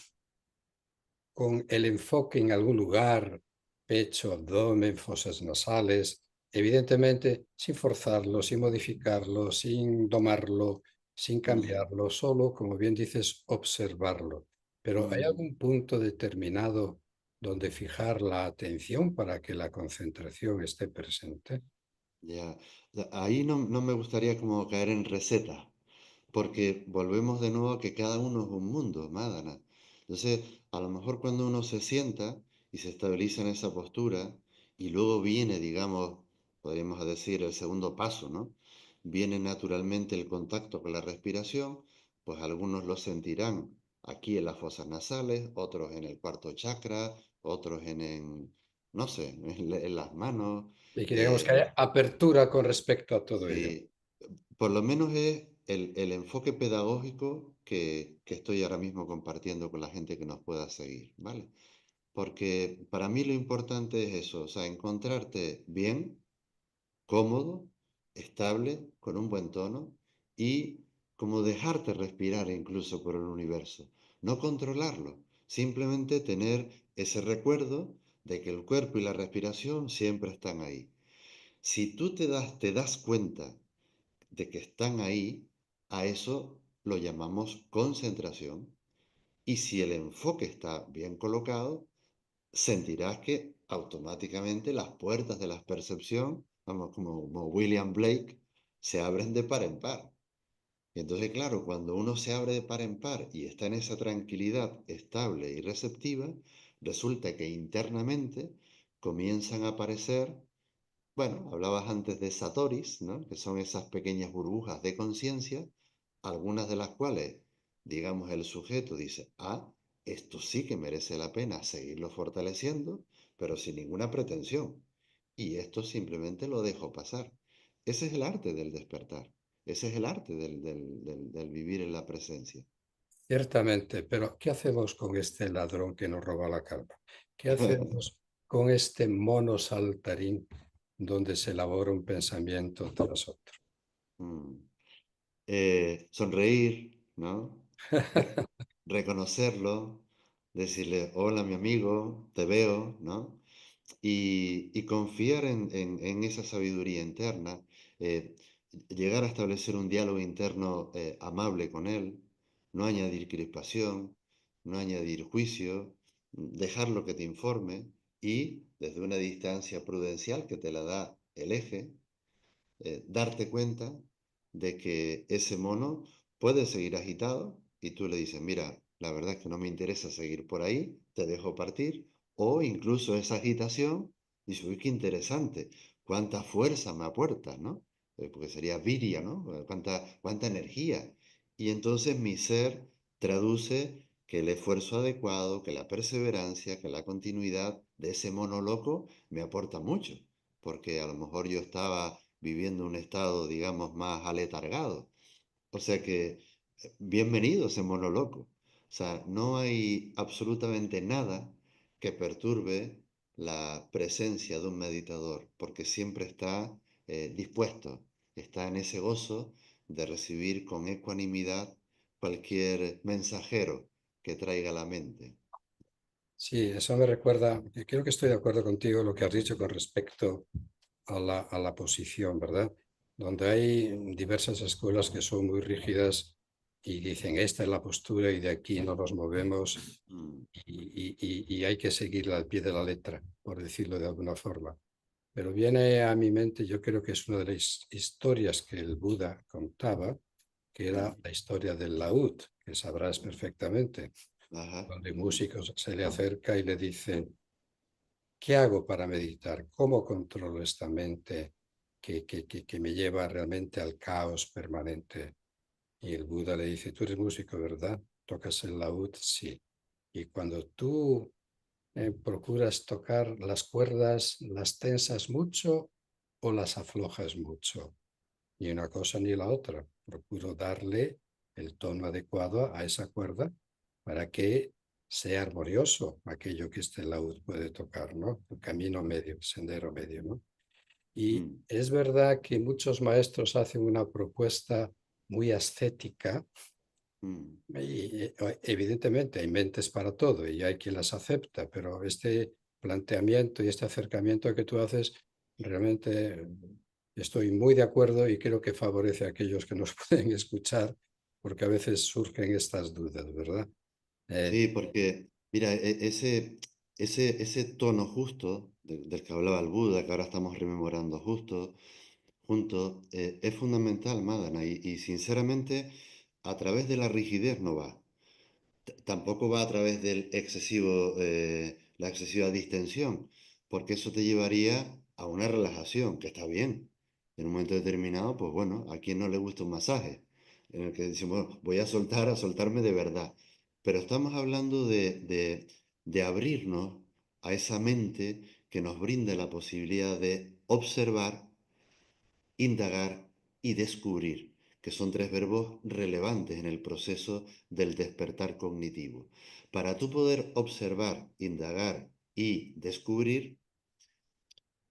con el enfoque en algún lugar, pecho, abdomen, fosas nasales, evidentemente sin forzarlo, sin modificarlo, sin domarlo, sin mm, cambiarlo, solo, como bien dices, observarlo. Pero ¿hay mm, algún punto determinado donde fijar la atención para que la concentración esté presente? ya. Ahí no me gustaría como caer en recetas, porque volvemos de nuevo a que cada uno es un mundo, Madana. Entonces, a lo mejor cuando uno se sienta y se estabiliza en esa postura, y luego viene, digamos, podríamos decir, el segundo paso, ¿no? Viene naturalmente el contacto con la respiración, pues algunos lo sentirán aquí en las fosas nasales, otros en el cuarto chakra, otros no sé, en las manos. Y que digamos que eh, haya apertura con respecto a todo ello. sí, por lo menos es el enfoque pedagógico que estoy ahora mismo compartiendo con la gente que nos pueda seguir, ¿vale? Porque para mí lo importante es eso, o sea, encontrarte bien, cómodo, estable, con un buen tono y como dejarte respirar incluso por el universo. No controlarlo, simplemente tener ese recuerdo de que el cuerpo y la respiración siempre están ahí. Si tú te das cuenta de que están ahí, a eso lo llamamos concentración. Y si el enfoque está bien colocado, sentirás que automáticamente las puertas de la percepción, vamos, como William Blake, se abren de par en par. Y entonces, claro, cuando uno se abre de par en par y está en esa tranquilidad estable y receptiva, resulta que internamente comienzan a aparecer, bueno, hablabas antes de satoris, ¿no? Que son esas pequeñas burbujas de conciencia, algunas de las cuales, digamos, el sujeto dice, ah, esto sí que merece la pena seguirlo fortaleciendo, pero sin ninguna pretensión. Y esto simplemente lo dejo pasar. Ese es el arte del despertar. Ese es el arte del vivir en la presencia. Ciertamente, pero ¿qué hacemos con este ladrón que nos roba la calma? ¿Qué hacemos con este mono saltarín donde se elabora un pensamiento tras otro? Mm. Sonreír, ¿no? Reconocerlo, decirle, hola mi amigo, te veo, ¿no? Y confiar en esa sabiduría interna, eh, llegar a establecer un diálogo interno amable con él, no añadir crispación, no añadir juicio, dejarlo que te informe y desde una distancia prudencial que te la da el eje, darte cuenta de que ese mono puede seguir agitado y tú le dices, mira, la verdad es que no me interesa seguir por ahí, te dejo partir, o incluso esa agitación, dice, uy, qué interesante, cuánta fuerza me aporta, ¿no? Porque sería viria, ¿no? Cuánta energía. Y entonces mi ser traduce que el esfuerzo adecuado, que la perseverancia, que la continuidad de ese mono loco me aporta mucho porque a lo mejor yo estaba viviendo un estado, digamos, más aletargado. O sea que, bienvenido ese mono loco. O sea, no hay absolutamente nada que perturbe la presencia de un meditador, porque siempre está dispuesto, está en ese gozo de recibir con ecuanimidad cualquier mensajero que traiga a la mente. Sí, eso me recuerda, que creo que estoy de acuerdo contigo lo que has dicho con respecto a la posición, ¿verdad? Donde hay diversas escuelas que son muy rígidas y dicen, esta es la postura y de aquí no nos movemos Mm, y hay que seguirla al pie de la letra, por decirlo de alguna forma. Pero viene a mi mente, yo creo que es una de las historias que el Buda contaba, que era mm, la historia del laúd, que sabrás perfectamente, ajá, donde músicos se le acerca y le dicen, ¿qué hago para meditar? ¿Cómo controlo esta mente que me lleva realmente al caos permanente? Y el Buda le dice, tú eres músico, ¿verdad? ¿Tocas el laúd? Sí. Y cuando tú procuras tocar las cuerdas, ¿las tensas mucho o las aflojas mucho? Ni una cosa ni la otra. Procuro darle el tono adecuado a esa cuerda para que sea armonioso aquello que este laúd puede tocar, ¿no? El camino medio, el sendero medio, ¿no? Y mm, es verdad que muchos maestros hacen una propuesta muy ascética mm. y evidentemente hay mentes para todo y hay quien las acepta, pero este planteamiento y este acercamiento que tú haces, realmente estoy muy de acuerdo y creo que favorece a aquellos que nos pueden escuchar, porque a veces surgen estas dudas, ¿verdad? Eh, Sí, porque, mira, ese tono justo del que hablaba el Buda, que ahora estamos rememorando juntos, es fundamental, Madana, y sinceramente a través de la rigidez no va. Tampoco va a través la excesiva distensión, porque eso te llevaría a una relajación, que está bien. En un momento determinado, pues bueno, a quien no le gusta un masaje. en el que decimos, "Bueno, voy a soltar, a soltarme de verdad". Pero estamos hablando de abrirnos a esa mente que nos brinda la posibilidad de observar, indagar y descubrir, que son tres verbos relevantes en el proceso del despertar cognitivo. Para tú poder observar, indagar y descubrir,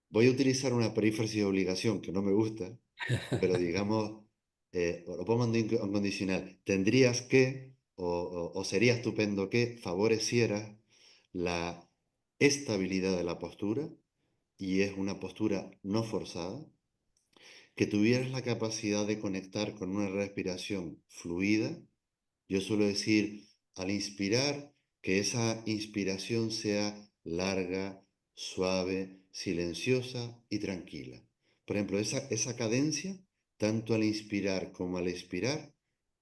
voy a utilizar una perífrasis de obligación que no me gusta, pero digamos, lo pongo en condicional, tendrías que, o sería estupendo que favorecieras la estabilidad de la postura, y es una postura no forzada, que tuvieras la capacidad de conectar con una respiración fluida. Yo suelo decir al inspirar que esa inspiración sea larga, suave, silenciosa y tranquila. Por ejemplo, esa cadencia, tanto al inspirar como al expirar,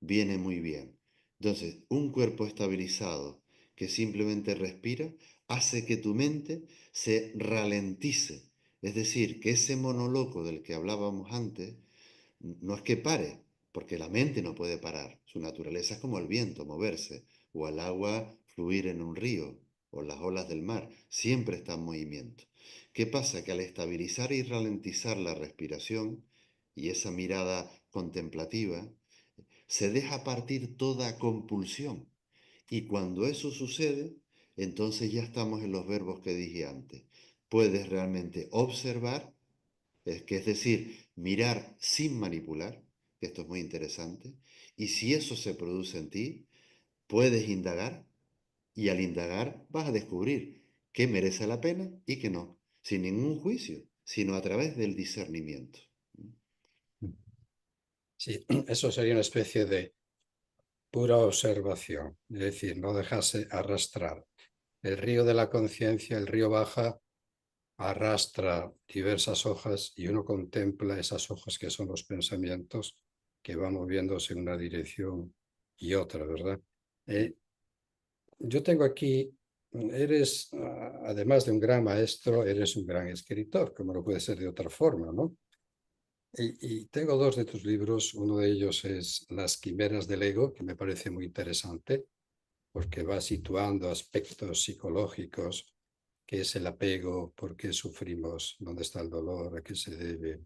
viene muy bien. Entonces, un cuerpo estabilizado que simplemente respira hace que tu mente se ralentice. Es decir, que ese monólogo del que hablábamos antes no es que pare, porque la mente no puede parar. Su naturaleza es como el viento, moverse, o el agua fluir en un río, o las olas del mar. Siempre está en movimiento. ¿Qué pasa? Que al estabilizar y ralentizar la respiración y esa mirada contemplativa, se deja partir toda compulsión. Y cuando eso sucede, entonces ya estamos en los verbos que dije antes. Puedes realmente observar, es decir, mirar sin manipular, que esto es muy interesante, y si eso se produce en ti, puedes indagar, y al indagar vas a descubrir qué merece la pena y qué no, sin ningún juicio, sino a través del discernimiento. Sí, eso sería una especie de pura observación, es decir, no dejarse arrastrar. El río de la conciencia, el río baja, arrastra diversas hojas y uno contempla esas hojas que son los pensamientos que van moviéndose en una dirección y otra, ¿verdad? Eh, yo tengo aquí, eres, además de un gran maestro, eres un gran escritor, como no puede ser de otra forma, ¿no? Y tengo dos de tus libros, uno de ellos es Las quimeras del ego, que me parece muy interesante, porque va situando aspectos psicológicos, qué es el apego, por qué sufrimos, dónde está el dolor, a qué se debe,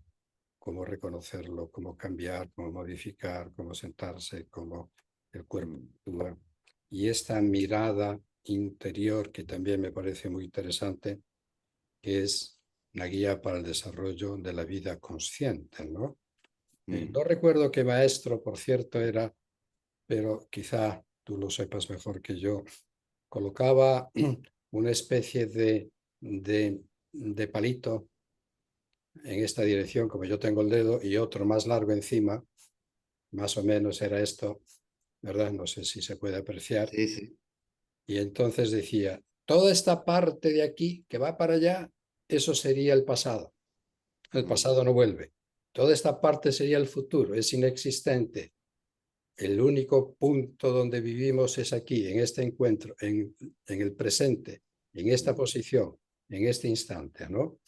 cómo reconocerlo, cómo cambiar, cómo modificar, cómo sentarse, cómo el cuerpo Mm, actúa. Y esta mirada interior que también me parece muy interesante, que es la guía para el desarrollo de la vida consciente, ¿no? mm, No recuerdo qué maestro, por cierto, era, pero quizá tú lo sepas mejor que yo, colocaba una especie de palito en esta dirección, como yo tengo el dedo, y otro más largo encima, más o menos era esto, ¿verdad? No sé si se puede apreciar. sí, sí. Y entonces decía, toda esta parte de aquí que va para allá, eso sería el pasado. El Mm, pasado no vuelve. Toda esta parte sería el futuro, es inexistente. El único punto donde vivimos es aquí, en este encuentro, en el presente, en esta mm, posición, en este instante, ¿no?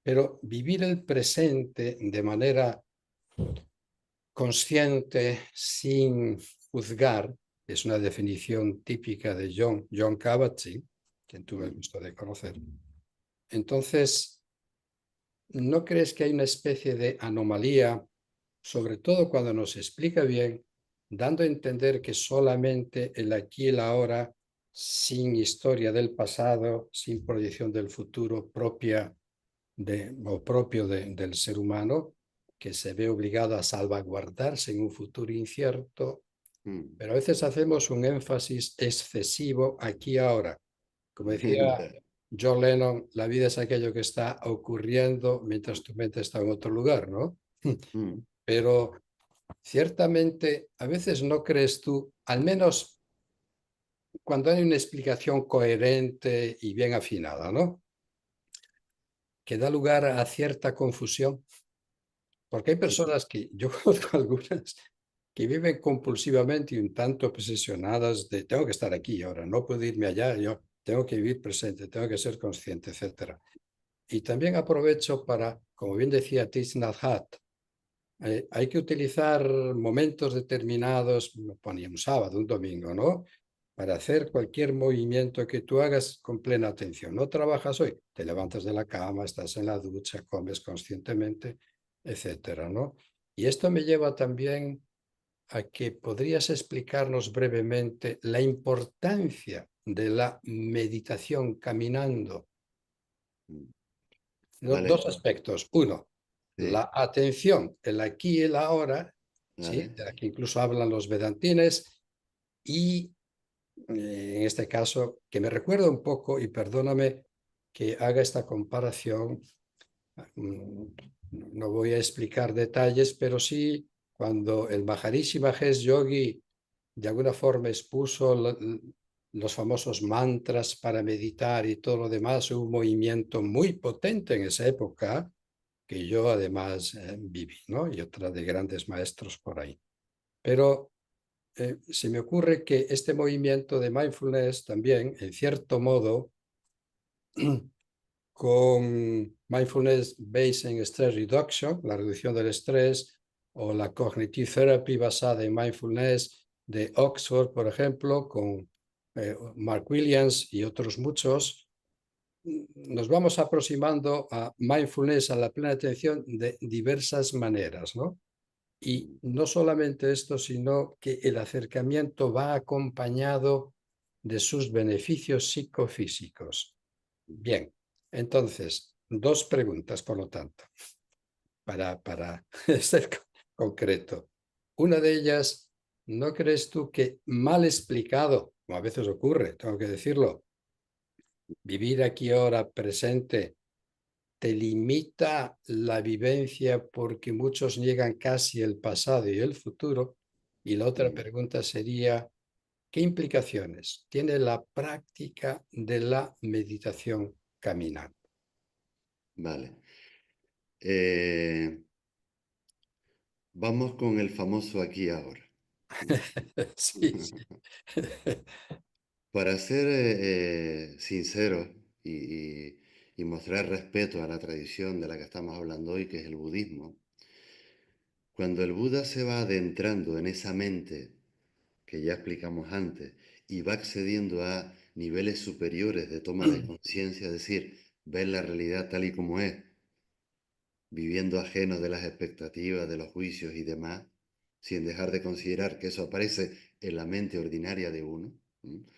Pero vivir el presente de manera consciente, sin juzgar, es una definición típica de John Kabat-Zinn, quien tuve el mm, gusto de conocer. Entonces, ¿no crees que hay una especie de anomalía, sobre todo cuando nos explica bien, dando a entender que solamente el aquí y el ahora, sin historia del pasado, sin proyección del futuro propia o propio del ser humano, que se ve obligado a salvaguardarse en un futuro incierto, mm. pero a veces hacemos un énfasis excesivo aquí y ahora. Como decía Ya, John Lennon, la vida es aquello que está ocurriendo mientras tu mente está en otro lugar, ¿no? mm, Pero ciertamente, a veces no crees tú, al menos cuando hay una explicación coherente y bien afinada, ¿no? Que da lugar a cierta confusión. Porque hay sí, personas que, yo conozco algunas, que viven compulsivamente y un tanto obsesionadas de tengo que estar aquí ahora, no puedo irme allá, yo tengo que vivir presente, tengo que ser consciente, etcétera. Y también aprovecho para, como bien decía Thich Nhat Hanh, hay que utilizar momentos determinados, ponía un sábado, un domingo, ¿no? Para hacer cualquier movimiento que tú hagas con plena atención. No trabajas hoy, te levantas de la cama, estás en la ducha, comes conscientemente, etcétera, ¿no? Y esto me lleva también a que podrías explicarnos brevemente la importancia de la meditación caminando. Mm. Dos Vale, aspectos. Uno, sí, la atención, el aquí y el ahora, ¿sí? vale, De la que incluso hablan los vedantines, y en este caso, que me recuerda un poco, y perdóname que haga esta comparación, mm, no voy a explicar detalles, pero sí cuando el Maharishi Mahesh Yogi de alguna forma expuso los famosos mantras para meditar y todo lo demás, un movimiento muy potente en esa época que yo además viví, ¿no? Y otra de grandes maestros por ahí. Pero se me ocurre que este movimiento de mindfulness también, en cierto modo, con mindfulness based en stress reduction, la reducción del estrés, o la cognitive therapy basada en mindfulness de Oxford, por ejemplo, con Mark Williams y otros muchos, nos vamos aproximando a mindfulness, a la plena atención, de diversas maneras, ¿no? Y no solamente esto, sino que el acercamiento va acompañado de sus beneficios psicofísicos. Bien, entonces, dos preguntas, por lo tanto, para ser concreto. Una de ellas, ¿no crees tú que mal explicado, como a veces ocurre, tengo que decirlo, vivir aquí ahora presente te limita la vivencia porque muchos niegan casi el pasado y el futuro? Y la otra mm, pregunta sería, ¿qué implicaciones tiene la práctica de la meditación caminando? vale. Eh, Vamos con el famoso aquí y ahora. ¿Mm? Sí, sí. Para ser sincero y mostrar respeto a la tradición de la que estamos hablando hoy, que es el budismo, cuando el Buda se va adentrando en esa mente que ya explicamos antes y va accediendo a niveles superiores de toma de conciencia, es decir, ver la realidad tal y como es, viviendo ajeno de las expectativas, de los juicios y demás, sin dejar de considerar que eso aparece en la mente ordinaria de uno,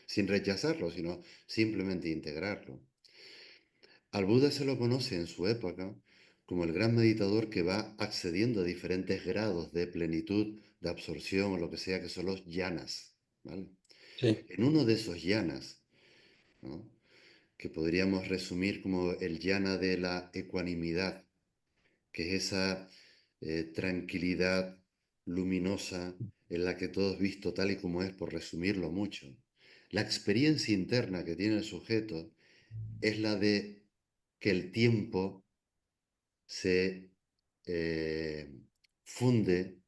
sin rechazarlo, sino simplemente integrarlo. Al Buda se lo conoce en su época como el gran meditador que va accediendo a diferentes grados de plenitud, de absorción o lo que sea que son los yanas, ¿vale? Sí, En uno de esos yanas, ¿no?, que podríamos resumir como el yana de la ecuanimidad, que es esa tranquilidad luminosa en la que todo es visto tal y como es, por resumirlo mucho. La experiencia interna que tiene el sujeto es la de que el tiempo se funde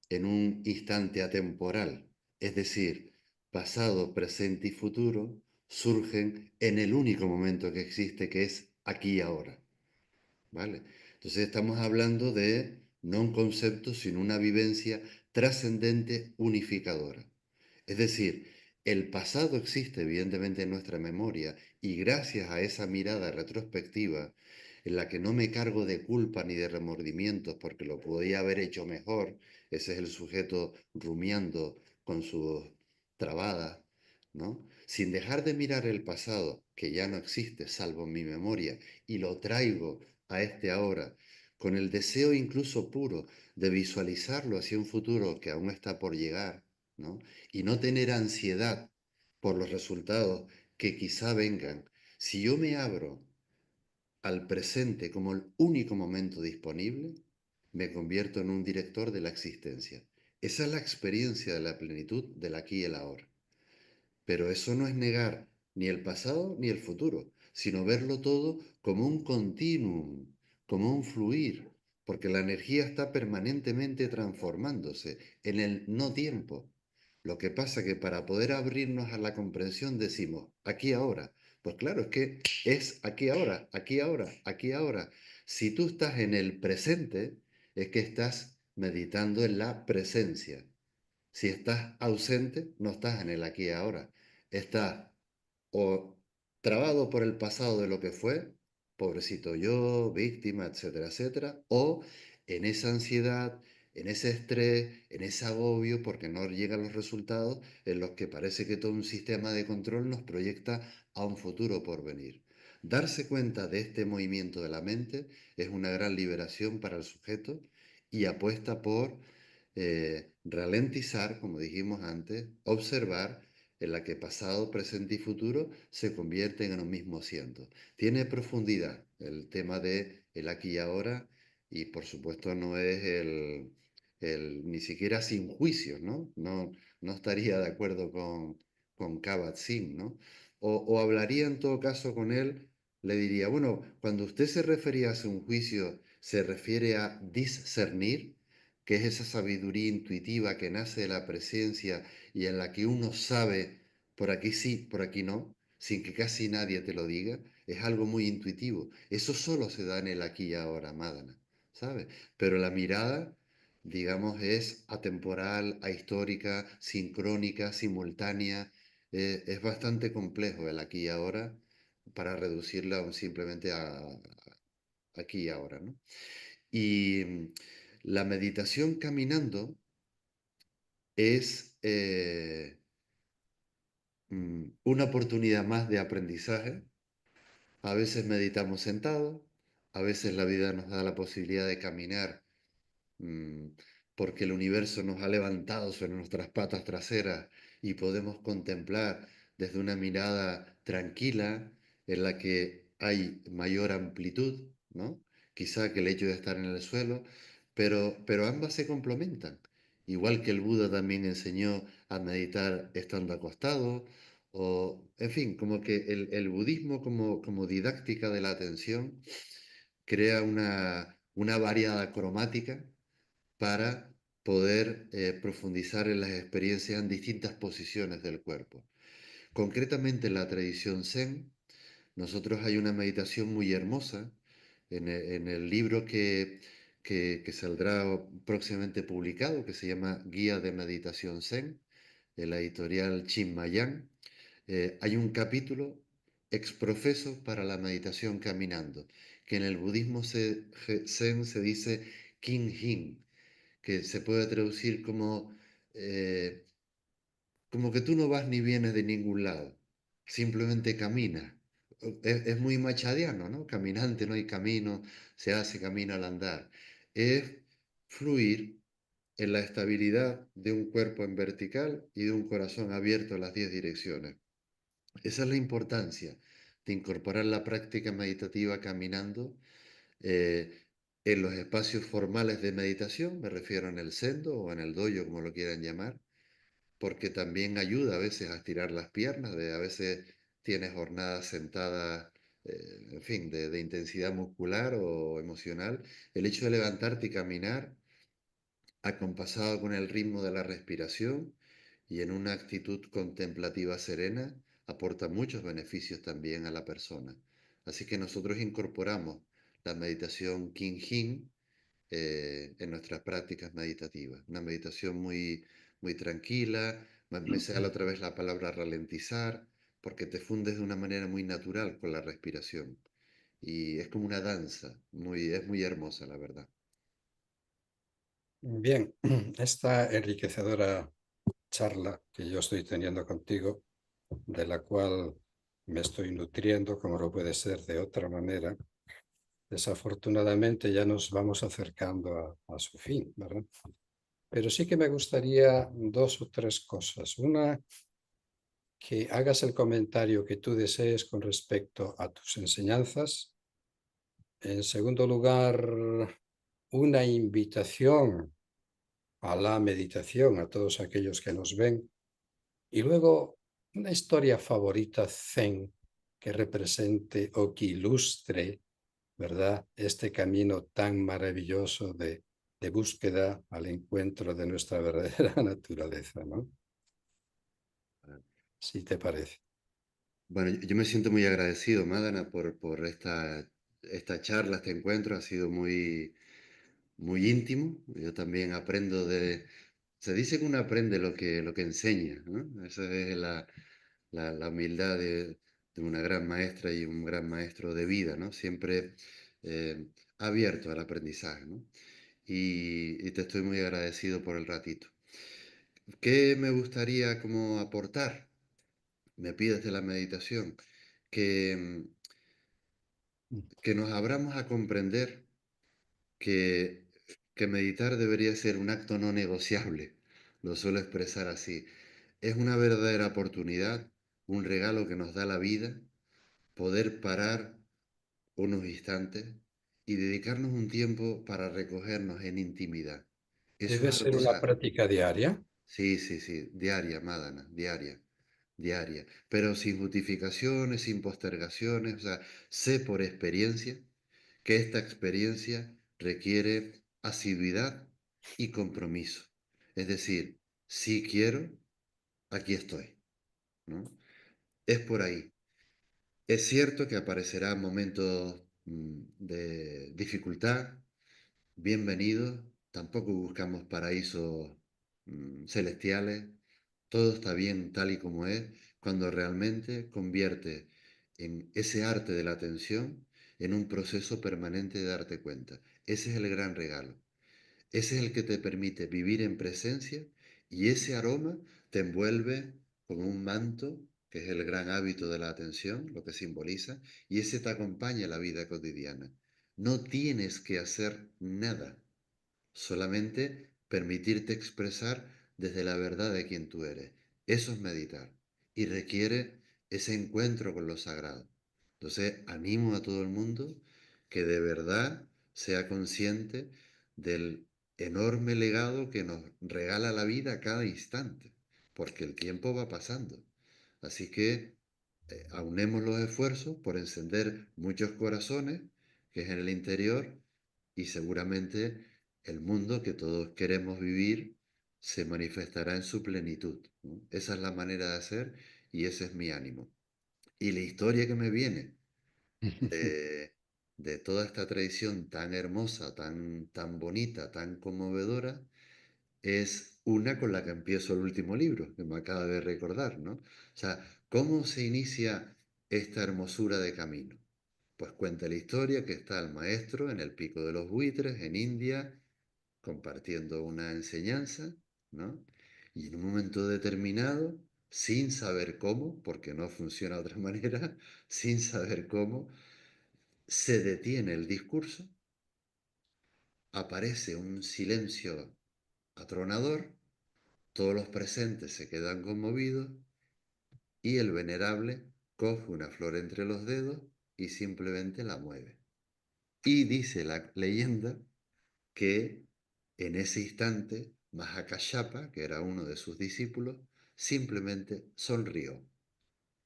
en un instante atemporal, es decir, pasado, presente y futuro surgen en el único momento que existe, que es aquí y ahora. ¿Vale? Entonces estamos hablando de no un concepto, sino una vivencia trascendente unificadora. Es decir, el pasado existe evidentemente en nuestra memoria y gracias a esa mirada retrospectiva en la que no me cargo de culpa ni de remordimientos porque lo podía haber hecho mejor, ese es el sujeto rumiando con sus trabadas, ¿no? Sin dejar de mirar el pasado, que ya no existe salvo en mi memoria, y lo traigo a este ahora, con el deseo incluso puro de visualizarlo hacia un futuro que aún está por llegar, ¿no? Y no tener ansiedad por los resultados que quizá vengan. Si yo me abro al presente como el único momento disponible, me convierto en un director de la existencia. Esa es la experiencia de la plenitud del aquí y el ahora. Pero eso no es negar ni el pasado ni el futuro, sino verlo todo como un continuum, como un fluir, porque la energía está permanentemente transformándose en el no tiempo. Lo que pasa que para poder abrirnos a la comprensión decimos, aquí ahora. Pues claro, es que es aquí ahora, aquí ahora, aquí ahora. Si tú estás en el presente, es que estás meditando en la presencia. Si estás ausente, no estás en el aquí y ahora. Estás o trabado por el pasado de lo que fue, pobrecito yo, víctima, etcétera, etcétera, o en esa ansiedad, en ese estrés, en ese agobio porque no llegan los resultados en los que parece que todo un sistema de control nos proyecta a un futuro por venir. Darse cuenta de este movimiento de la mente es una gran liberación para el sujeto y apuesta por ralentizar, como dijimos antes, observar en la que pasado, presente y futuro se convierten en un mismo asiento. Tiene profundidad el tema de el aquí y ahora y por supuesto no es ni siquiera sin juicios, ¿no? No estaría de acuerdo con Kabat-Zinn, ¿no? O hablaría en todo caso con él, le diría, bueno, cuando usted se refería a un juicio, ¿se refiere a discernir? Que es esa sabiduría intuitiva que nace de la presencia y en la que uno sabe por aquí sí, por aquí no, sin que casi nadie te lo diga, es algo muy intuitivo. Eso solo se da en el aquí y ahora, Madana, ¿sabes? Pero la mirada, digamos, es atemporal, ahistórica, sincrónica, simultánea. Es bastante complejo el aquí y ahora para reducirla simplemente a aquí y ahora, ¿no? Y la meditación caminando es una oportunidad más de aprendizaje. A veces meditamos sentados, a veces la vida nos da la posibilidad de caminar mm, porque el universo nos ha levantado sobre nuestras patas traseras y podemos contemplar desde una mirada tranquila en la que hay mayor amplitud, ¿no? Quizá que el hecho de estar en el suelo, pero ambas se complementan. Igual que el Buda también enseñó a meditar estando acostado, o, en fin, como que el budismo como didáctica de la atención crea una variada cromática para poder profundizar en las experiencias en distintas posiciones del cuerpo. Concretamente en la tradición Zen, nosotros hay una meditación muy hermosa en el libro que saldrá próximamente publicado, que se llama Guía de Meditación Zen, de la editorial Chinmayán. Hay un capítulo exprofeso para la meditación caminando, que en el budismo zen se dice Kin-hin, que se puede traducir eh, como que tú no vas ni vienes de ningún lado, simplemente caminas. Es muy machadiano, ¿no? Caminante no hay camino, se hace camino al andar. Es fluir en la estabilidad de un cuerpo en vertical y de un corazón abierto a las 10 direcciones. Esa es la importancia de incorporar la práctica meditativa caminando eh, en los espacios formales de meditación, me refiero en el sendo o en el dojo, como lo quieran llamar, porque también ayuda a veces a estirar las piernas, a veces tienes jornadas sentadas, en fin, de intensidad muscular o emocional. El hecho de levantarte y caminar acompasado con el ritmo de la respiración y en una actitud contemplativa serena, aporta muchos beneficios también a la persona. Así que nosotros incorporamos la meditación King en nuestras prácticas meditativas. Una meditación muy tranquila, me sale otra vez la palabra ralentizar, porque te fundes de una manera muy natural con la respiración. Y es como una danza, es muy hermosa, la verdad. Bien, esta enriquecedora charla que yo estoy teniendo contigo, de la cual me estoy nutriendo, como no puede ser de otra manera, desafortunadamente ya nos vamos acercando a su fin, ¿verdad? Pero sí que me gustaría dos o tres cosas. Una, que hagas el comentario que tú desees con respecto a tus enseñanzas. En segundo lugar, una invitación a la meditación a todos aquellos que nos ven. Y luego, una historia favorita zen que represente o que ilustre, ¿verdad? Este camino tan maravilloso de búsqueda al encuentro de nuestra verdadera naturaleza, ¿no? Si te parece. Bueno, yo me siento muy agradecido, Madana, por esta charla, este encuentro. Ha sido muy íntimo. Yo también aprendo de... Se dice que uno aprende lo que enseña, ¿no? Esa es la humildad de una gran maestra y un gran maestro de vida, ¿no? Siempre abierto al aprendizaje, ¿no? Y te estoy muy agradecido por el ratito. ¿Qué me gustaría como aportar? Me pides de la meditación, que, que nos abramos a comprender que, que meditar debería ser un acto no negociable. Lo suelo expresar así. Es una verdadera oportunidad, un regalo que nos da la vida, poder parar unos instantes y dedicarnos un tiempo para recogernos en intimidad. Eso Debe es ser algo, una práctica diaria. sí, sí, sí, diaria, Madana, diaria, diaria, pero sin justificaciones, sin postergaciones, o sea, sé por experiencia que esta experiencia requiere asiduidad y compromiso. Es decir, si quiero, aquí estoy, ¿no? Es por ahí. Es cierto que aparecerán momentos de dificultad, bienvenidos, tampoco buscamos paraísos celestiales, todo está bien tal y como es, cuando realmente convierte en ese arte de la atención en un proceso permanente de darte cuenta. Ese es el gran regalo. Ese es el que te permite vivir en presencia y ese aroma te envuelve como un manto, que es el gran hábito de la atención, lo que simboliza, y ese te acompaña en la vida cotidiana. No tienes que hacer nada, solamente permitirte expresar desde la verdad de quien tú eres. Eso es meditar y requiere ese encuentro con lo sagrado. Entonces, animo a todo el mundo que de verdad sea consciente del enorme legado que nos regala la vida a cada instante, porque el tiempo va pasando. Así que aunemos los esfuerzos por encender muchos corazones, que es en el interior, y seguramente el mundo que todos queremos vivir se manifestará en su plenitud, ¿no? Esa es la manera de hacer y ese es mi ánimo. Y la historia que me viene de toda esta tradición tan hermosa, tan bonita, tan conmovedora, es una con la que empiezo el último libro, que me acaba de recordar, ¿no? O sea, ¿cómo se inicia esta hermosura de camino? Pues cuenta la historia que está el maestro en el Pico de los Buitres, en India, compartiendo una enseñanza, ¿no? Y en un momento determinado, sin saber cómo, porque no funciona de otra manera, sin saber cómo, se detiene el discurso, aparece un silencio atronador, todos los presentes se quedan conmovidos y el venerable coge una flor entre los dedos y simplemente la mueve. Y dice la leyenda que en ese instante Mahakashapa, que era uno de sus discípulos, simplemente sonrió.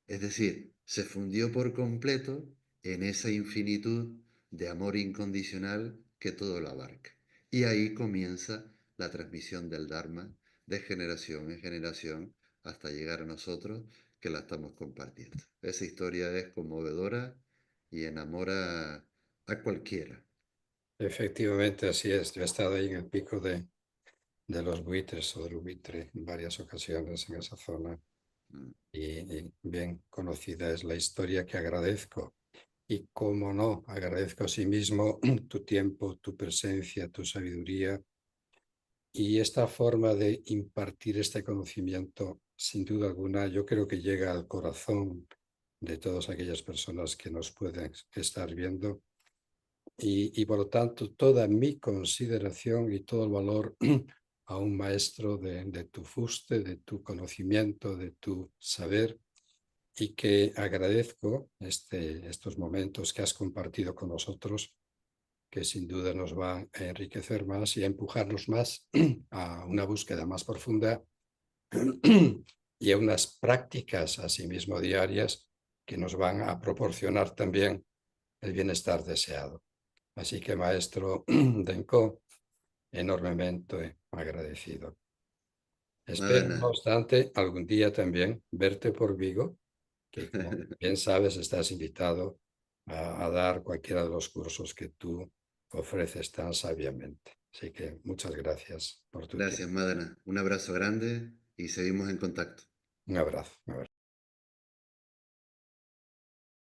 Es decir, se fundió por completo en esa infinitud de amor incondicional que todo lo abarca. Y ahí comienza la transmisión del Dharma de generación en generación hasta llegar a nosotros que la estamos compartiendo. Esa historia es conmovedora y enamora a cualquiera. Efectivamente, así es. Yo he estado ahí en el pico de los buitres o del buitre en varias ocasiones en esa zona Mm. y bien conocida es la historia que agradezco. Y cómo no, agradezco a sí mismo tu tiempo, tu presencia, tu sabiduría y esta forma de impartir este conocimiento, sin duda alguna, yo creo que llega al corazón de todas aquellas personas que nos pueden estar viendo y por lo tanto toda mi consideración y todo el valor a un maestro de tu fuste, de tu conocimiento, de tu saber y que agradezco estos momentos que has compartido con nosotros, que sin duda nos van a enriquecer más y a empujarnos más a una búsqueda más profunda y a unas prácticas asimismo diarias que nos van a proporcionar también el bienestar deseado. Así que, maestro Denko, enormemente agradecido. Espero, no Madana, obstante, algún día también verte por Vigo, que como bien sabes, estás invitado a dar cualquiera de los cursos que tú ofreces tan sabiamente. Así que muchas gracias por tu Gracias, tiempo. Madana. Un abrazo grande y seguimos en contacto. Un abrazo. Un abrazo.